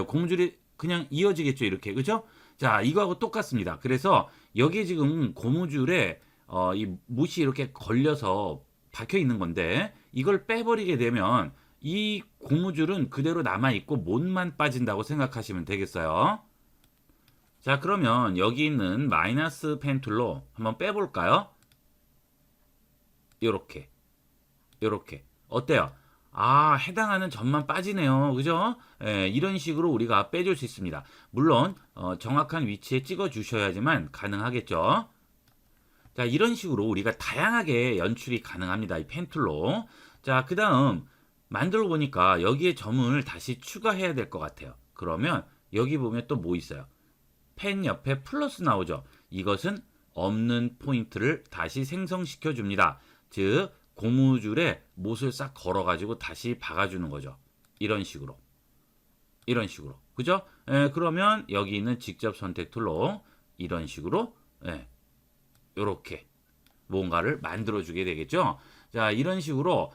고무줄이 그냥 이어지겠죠, 이렇게. 그죠? 자, 이거하고 똑같습니다. 그래서 여기에 지금 고무줄에 이 못이 이렇게 걸려서 박혀 있는 건데 이걸 빼버리게 되면 이 고무줄은 그대로 남아있고 못만 빠진다고 생각하시면 되겠어요. 자, 그러면 여기 있는 마이너스 펜 툴로 한번 빼볼까요? 요렇게. 요렇게. 어때요? 아, 해당하는 점만 빠지네요. 그죠? 예, 이런 식으로 우리가 빼줄 수 있습니다. 물론 정확한 위치에 찍어 주셔야지만 가능하겠죠. 자, 이런 식으로 우리가 다양하게 연출이 가능합니다. 이 펜툴로. 자, 그 다음 만들어 보니까 여기에 점을 다시 추가해야 될 것 같아요. 그러면 여기 보면 또 뭐 있어요? 펜 옆에 플러스 나오죠. 이것은 없는 포인트를 다시 생성시켜 줍니다. 즉 고무줄에 못을 싹 걸어가지고 다시 박아주는 거죠. 이런 식으로. 이런 식으로. 그죠? 그러면 여기 있는 직접 선택 툴로 이런 식으로 요렇게 뭔가를 만들어주게 되겠죠. 자, 이런 식으로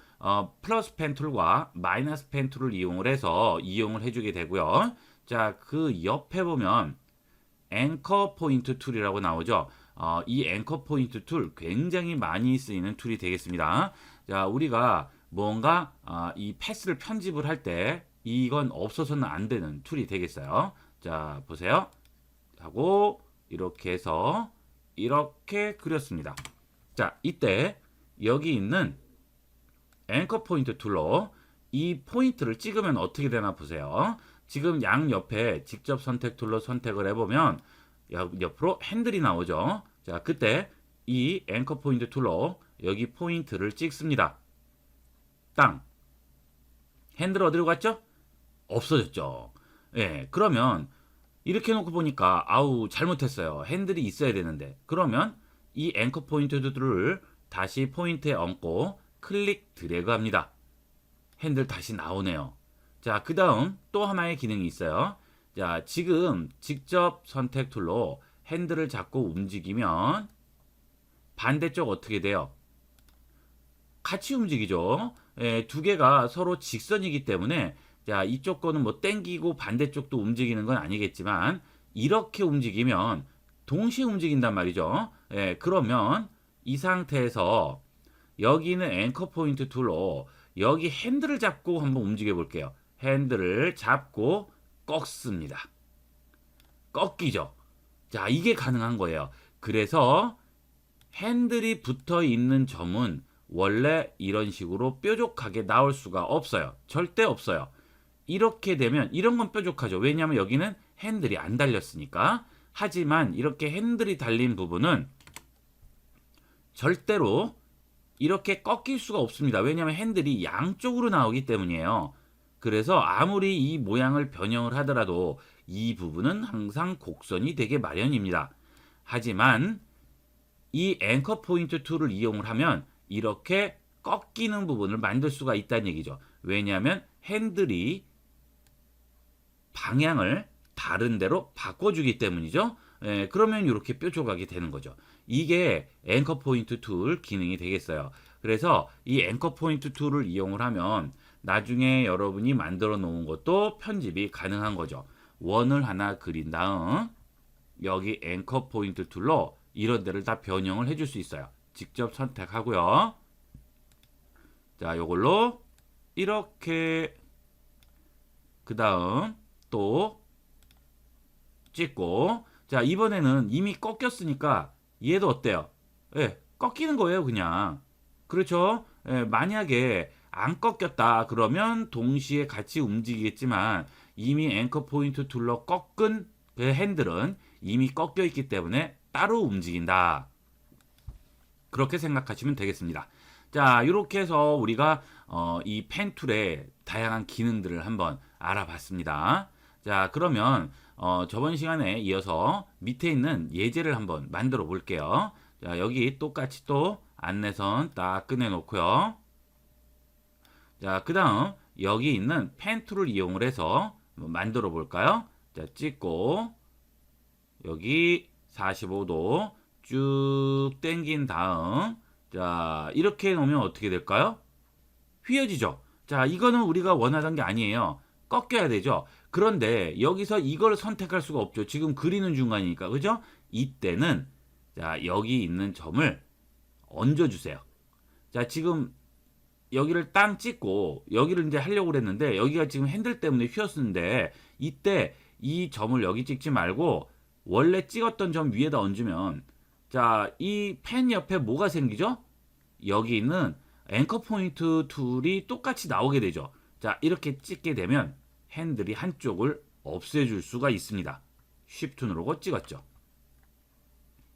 플러스 펜 툴과 마이너스 펜 툴을 이용을 해서 이용을 해주게 되고요. 자, 그 옆에 보면 앵커 포인트 툴이라고 나오죠. 이 앵커 포인트 툴 굉장히 많이 쓰이는 툴이 되겠습니다. 자, 우리가 뭔가 이 패스를 편집을 할 때 이건 없어서는 안 되는 툴이 되겠어요. 자, 보세요. 하고 이렇게 해서 이렇게 그렸습니다. 자, 이때 여기 있는 앵커 포인트 툴로 이 포인트를 찍으면 어떻게 되나 보세요. 지금 양 옆에 직접 선택 툴로 선택을 해보면 옆으로 핸들이 나오죠. 자, 그때 이 앵커 포인트 툴로 여기 포인트를 찍습니다. 땅. 핸들 어디로 갔죠? 없어졌죠. 예, 그러면 이렇게 놓고 보니까 아우, 잘못했어요. 핸들이 있어야 되는데. 그러면 이 앵커 포인트 툴을 다시 포인트에 얹고 클릭 드래그 합니다. 핸들 다시 나오네요. 자, 그 다음 또 하나의 기능이 있어요. 자, 지금 직접 선택 툴로 핸들을 잡고 움직이면 반대쪽 어떻게 돼요? 같이 움직이죠. 두 개가 서로 직선이기 때문에 자, 이쪽 거는 뭐 땡기고 반대쪽도 움직이는 건 아니겠지만 이렇게 움직이면 동시에 움직인단 말이죠. 그러면 이 상태에서 여기 있는 앵커 포인트 툴로 여기 핸들을 잡고 한번 움직여 볼게요. 핸들을 잡고 꺾습니다. 꺾이죠. 자, 이게 가능한 거예요. 그래서 핸들이 붙어 있는 점은 원래 이런 식으로 뾰족하게 나올 수가 없어요. 절대 없어요. 이렇게 되면 이런 건 뾰족하죠. 왜냐하면 여기는 핸들이 안 달렸으니까. 하지만 이렇게 핸들이 달린 부분은 절대로 이렇게 꺾일 수가 없습니다. 왜냐하면 핸들이 양쪽으로 나오기 때문이에요. 그래서 아무리 이 모양을 변형을 하더라도 이 부분은 항상 곡선이 되게 마련입니다. 하지만 이 앵커 포인트 툴을 이용을 하면 이렇게 꺾이는 부분을 만들 수가 있다는 얘기죠. 왜냐하면 핸들이 방향을 다른 데로 바꿔주기 때문이죠. 예, 그러면 이렇게 뾰족하게 되는 거죠. 이게 앵커 포인트 툴 기능이 되겠어요. 그래서 이 앵커 포인트 툴을 이용을 하면 나중에 여러분이 만들어 놓은 것도 편집이 가능한 거죠. 원을 하나 그린 다음 여기 앵커 포인트 툴로 이런 데를 다 변형을 해줄 수 있어요. 직접 선택하고요. 자, 요걸로 이렇게 그 다음 또 찍고, 자, 이번에는 이미 꺾였으니까 얘도 어때요? 예, 꺾이는 거예요, 그냥. 그렇죠? 예, 만약에 안 꺾였다 그러면 동시에 같이 움직이겠지만 이미 앵커 포인트 툴로 꺾은 그 핸들은 이미 꺾여 있기 때문에 따로 움직인다. 그렇게 생각하시면 되겠습니다. 자, 이렇게 해서 우리가 이 펜 툴의 다양한 기능들을 한번 알아봤습니다. 자, 그러면 저번 시간에 이어서 밑에 있는 예제를 한번 만들어 볼게요. 자, 여기 똑같이 또 안내선 딱 꺼내 놓고요. 자, 그 다음 여기 있는 펜 툴을 이용을 해서 만들어 볼까요? 자, 찍고 여기 45도 쭉 당긴 다음, 자, 이렇게 놓으면 어떻게 될까요? 휘어지죠. 자, 이거는 우리가 원하던 게 아니에요. 꺾여야 되죠. 그런데 여기서 이걸 선택할 수가 없죠. 지금 그리는 중간이니까. 그죠? 이때는 자, 여기 있는 점을 얹어 주세요. 자, 지금 여기를 땅 찍고 여기를 이제 하려고 그랬는데 여기가 지금 핸들 때문에 휘었는데 이때 이 점을 여기 찍지 말고 원래 찍었던 점 위에다 얹으면, 자, 이 펜 옆에 뭐가 생기죠? 여기 있는 앵커 포인트 툴이 똑같이 나오게 되죠. 자, 이렇게 찍게 되면 핸들이 한쪽을 없애줄 수가 있습니다. 쉬프트 누르고 찍었죠.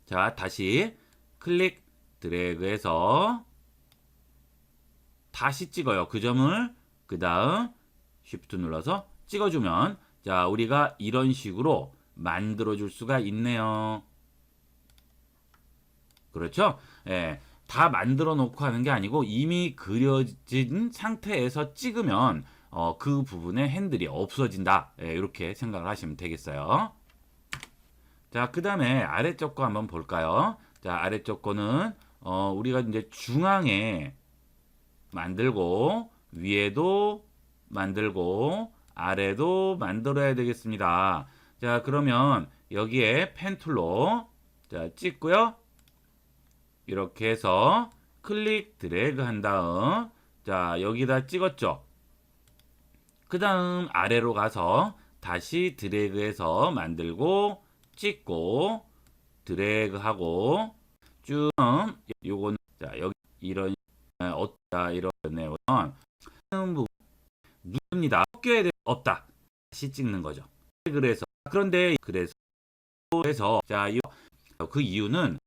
자, 다시 클릭 드래그해서 다시 찍어요. 그 점을. 그 다음 쉬프트 눌러서 찍어주면, 자, 우리가 이런 식으로 만들어줄 수가 있네요. 그렇죠? 예, 다 만들어 놓고 하는 게 아니고 이미 그려진 상태에서 찍으면 그 부분에 핸들이 없어진다. 예, 이렇게 생각을 하시면 되겠어요. 자, 그 다음에 아래쪽 거 한번 볼까요? 자, 아래쪽 거는 우리가 이제 중앙에 만들고 위에도 만들고 아래도 만들어야 되겠습니다. 자, 그러면 여기에 펜 툴로 자, 찍고요. 이렇게 해서 클릭 드래그 한 다음, 자, 여기다 찍었죠. 그 다음 아래로 가서 다시 드래그해서 만들고 찍고 드래그하고 쭉 요거는 자, 여기 이런 자, 이런 내용 부분 누릅니다. 꺾여야 돼. 없다. 다시 찍는 거죠. 그런데 그래서 자, 그 이유는,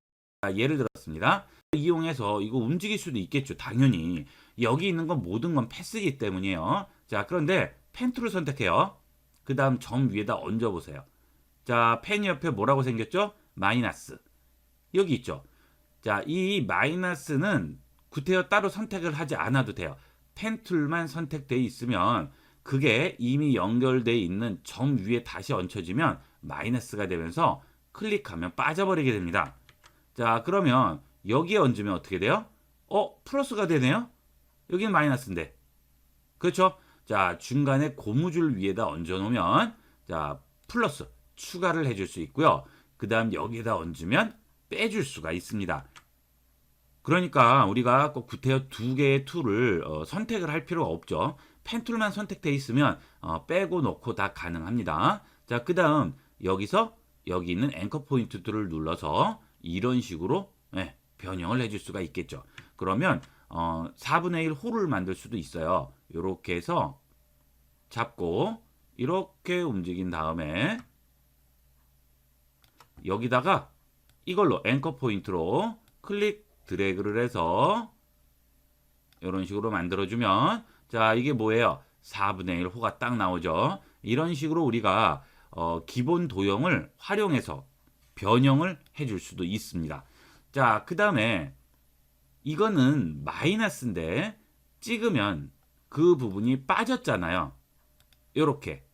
자, 예를 들었습니다. 이용해서 이거 움직일 수도 있겠죠. 당연히 여기 있는 건 모든 건 패스이기 때문이에요. 자, 그런데 펜 툴을 선택해요. 그 다음 점 위에다 얹어 보세요. 자, 펜 옆에 뭐라고 생겼죠? 마이너스. 여기 있죠. 자, 이 마이너스는 구태여 따로 선택을 하지 않아도 돼요. 펜 툴만 선택되어 있으면 그게 이미 연결되어 있는 점 위에 다시 얹혀지면 마이너스가 되면서 클릭하면 빠져버리게 됩니다. 자, 그러면 여기에 얹으면 어떻게 돼요? 플러스가 되네요? 여기는 마이너스인데. 그렇죠? 자, 중간에 고무줄 위에다 얹어 놓으면, 자, 플러스 추가를 해줄 수 있고요. 그 다음 여기에다 얹으면 빼줄 수가 있습니다. 그러니까 우리가 꼭 구태여 두 개의 툴을 선택을 할 필요가 없죠. 펜 툴만 선택되어 있으면 빼고 놓고 다 가능합니다. 자, 그 다음 여기서 여기 있는 앵커 포인트 툴을 눌러서 이런 식으로 변형을 해줄 수가 있겠죠. 그러면 4분의 1 홀을 만들 수도 있어요. 이렇게 해서 잡고 이렇게 움직인 다음에 여기다가 이걸로 앵커 포인트로 클릭 드래그를 해서 이런 식으로 만들어주면, 자, 이게 뭐예요? 4분의 1 호가 딱 나오죠. 이런 식으로 우리가 기본 도형을 활용해서 변형을 해줄 수도 있습니다. 자, 그 다음에 이거는 마이너스인데 찍으면 그 부분이 빠졌잖아요. 이렇게.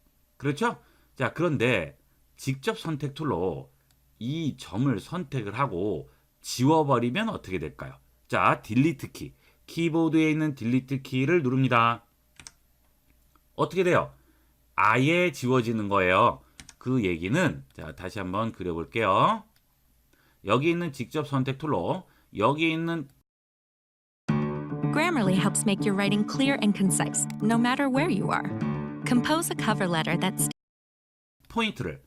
그렇죠? 자, 그런데 직접 선택 툴로 이 점을 선택을 하고 지워버리면 어떻게 될까요? 자, 딜리트 키. 키보드에 있는 딜리트 키를 누릅니다. 어떻게 돼요? 아예 지워지는 거예요. 그 얘기는 자, 다시 한번 그려볼게요. 여기 있는 직접 선택 툴로 여기 있는 Grammarly helps make your writing clear and concise, no matter where you are. Compose a cover letter that's 포인트를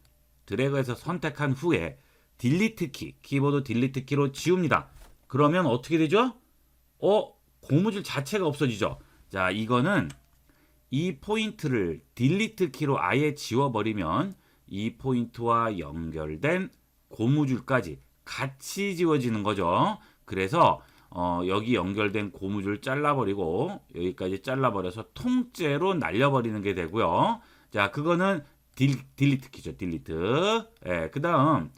드래그해서 선택한 후에 딜리트 키, 키보드 딜리트 키로 지웁니다. 그러면 어떻게 되죠? 고무줄 자체가 없어지죠. 자, 이거는 이 포인트를 딜리트 키로 아예 지워버리면 이 포인트와 연결된 고무줄까지 같이 지워지는 거죠. 그래서 여기 연결된 고무줄 잘라버리고 여기까지 잘라버려서 통째로 날려버리는 게 되고요. 자, 그거는 딜리트 키죠. 딜리트. 예, 그 다음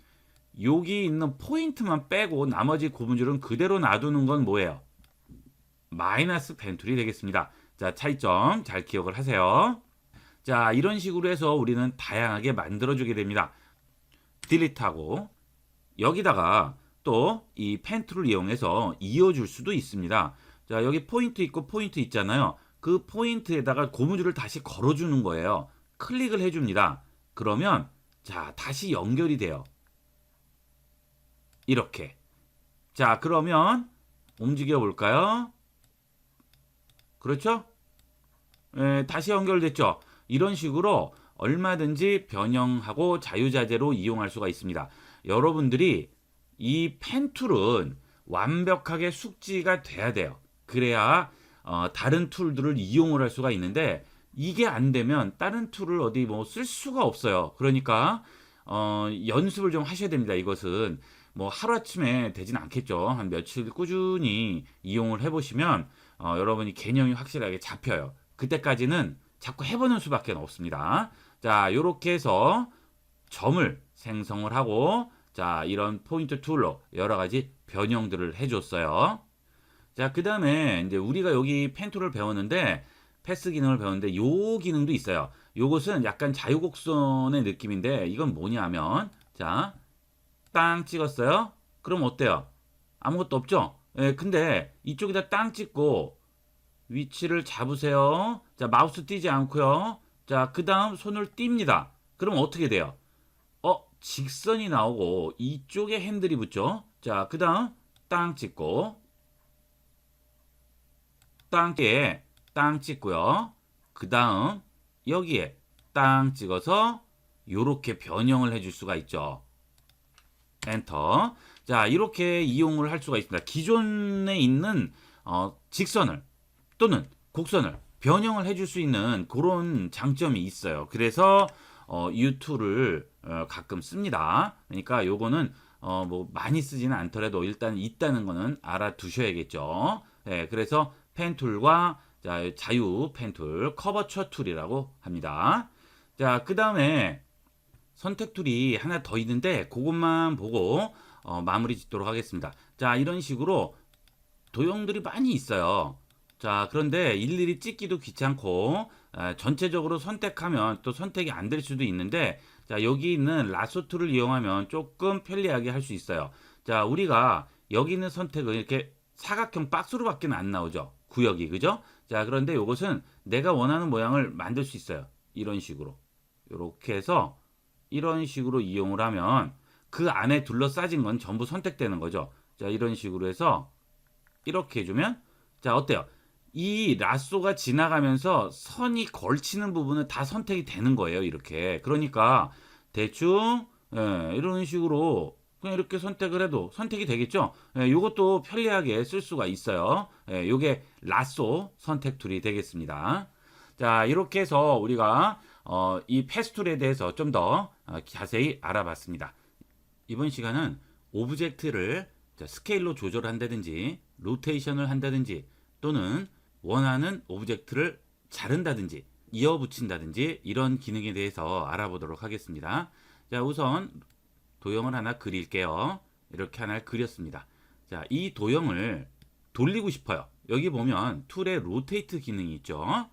여기 있는 포인트만 빼고 나머지 고무줄은 그대로 놔두는 건 뭐예요? 마이너스 펜 툴이 되겠습니다. 자, 차이점 잘 기억을 하세요. 자, 이런 식으로 해서 우리는 다양하게 만들어주게 됩니다. 딜리트하고 여기다가 또 이 펜 툴을 이용해서 이어줄 수도 있습니다. 자, 여기 포인트 있고 포인트 있잖아요. 그 포인트에다가 고무줄을 다시 걸어주는 거예요. 클릭을 해줍니다. 그러면 자, 다시 연결이 돼요. 이렇게. 자, 그러면 움직여 볼까요? 그렇죠? 다시 연결됐죠? 이런 식으로 얼마든지 변형하고 자유자재로 이용할 수가 있습니다. 여러분들이 이 펜 툴은 완벽하게 숙지가 돼야 돼요. 그래야 다른 툴들을 이용을 할 수가 있는데 이게 안 되면 다른 툴을 어디 뭐 쓸 수가 없어요. 그러니까 연습을 좀 하셔야 됩니다. 이것은 뭐 하루아침에 되진 않겠죠. 한 며칠 꾸준히 이용을 해보시면 여러분이 개념이 확실하게 잡혀요. 그때까지는 자꾸 해보는 수밖에 없습니다. 자, 이렇게 해서 점을 생성을 하고 자, 이런 포인트 툴로 여러 가지 변형들을 해줬어요. 자, 그 다음에 이제 우리가 여기 펜 툴을 배웠는데 패스 기능을 배웠는데 요 기능도 있어요. 요것은 약간 자유곡선의 느낌인데 이건 뭐냐면 자, 땅 찍었어요. 그럼 어때요? 아무것도 없죠? 근데 이쪽에다 땅 찍고 위치를 잡으세요. 자, 마우스 띄지 않고요. 자, 그 다음 손을 띱니다. 그럼 어떻게 돼요? 직선이 나오고 이쪽에 핸들이 붙죠. 자, 그 다음 땅 찍고 땅에 땅 찍고요. 그 다음 여기에 땅 찍어서 이렇게 변형을 해줄 수가 있죠. 엔터. 자, 이렇게 이용을 할 수가 있습니다. 기존에 있는 직선을 또는 곡선을 변형을 해줄 수 있는 그런 장점이 있어요. 그래서 이 툴을 가끔 씁니다. 그러니까 요거는 뭐 많이 쓰지는 않더라도 일단 있다는 거는 알아두셔야겠죠. 네, 그래서 펜 툴과 자유 펜 툴, 커버처 툴이라고 합니다. 자, 그 다음에 선택 툴이 하나 더 있는데 그것만 보고 마무리 짓도록 하겠습니다. 자, 이런 식으로 도형들이 많이 있어요. 자, 그런데 일일이 찍기도 귀찮고 전체적으로 선택하면 또 선택이 안 될 수도 있는데 자, 여기 있는 라소 툴을 이용하면 조금 편리하게 할 수 있어요. 자, 우리가 여기 있는 선택은 이렇게 사각형 박스로밖에 안 나오죠. 구역이, 그죠? 자, 그런데 이것은 내가 원하는 모양을 만들 수 있어요. 이런 식으로. 이렇게 해서 이런 식으로 이용을 하면 그 안에 둘러싸진 건 전부 선택되는 거죠. 자, 이런 식으로 해서 이렇게 해주면 자, 어때요? 이 라쏘가 지나가면서 선이 걸치는 부분은 다 선택이 되는 거예요. 이렇게. 그러니까 대충 이런 식으로 그냥 이렇게 선택을 해도 선택이 되겠죠. 이것도 편리하게 쓸 수가 있어요. 이게 라쏘 선택 툴이 되겠습니다. 자, 이렇게 해서 우리가 이 패스 툴에 대해서 좀 더 자세히 알아봤습니다. 이번 시간은 오브젝트를 스케일로 조절한다든지 로테이션을 한다든지 또는 원하는 오브젝트를 자른다든지 이어붙인다든지 이런 기능에 대해서 알아보도록 하겠습니다. 자, 우선 도형을 하나 그릴게요. 이렇게 하나 그렸습니다. 자, 이 도형을 돌리고 싶어요. 여기 보면 툴에 로테이트 기능이 있죠.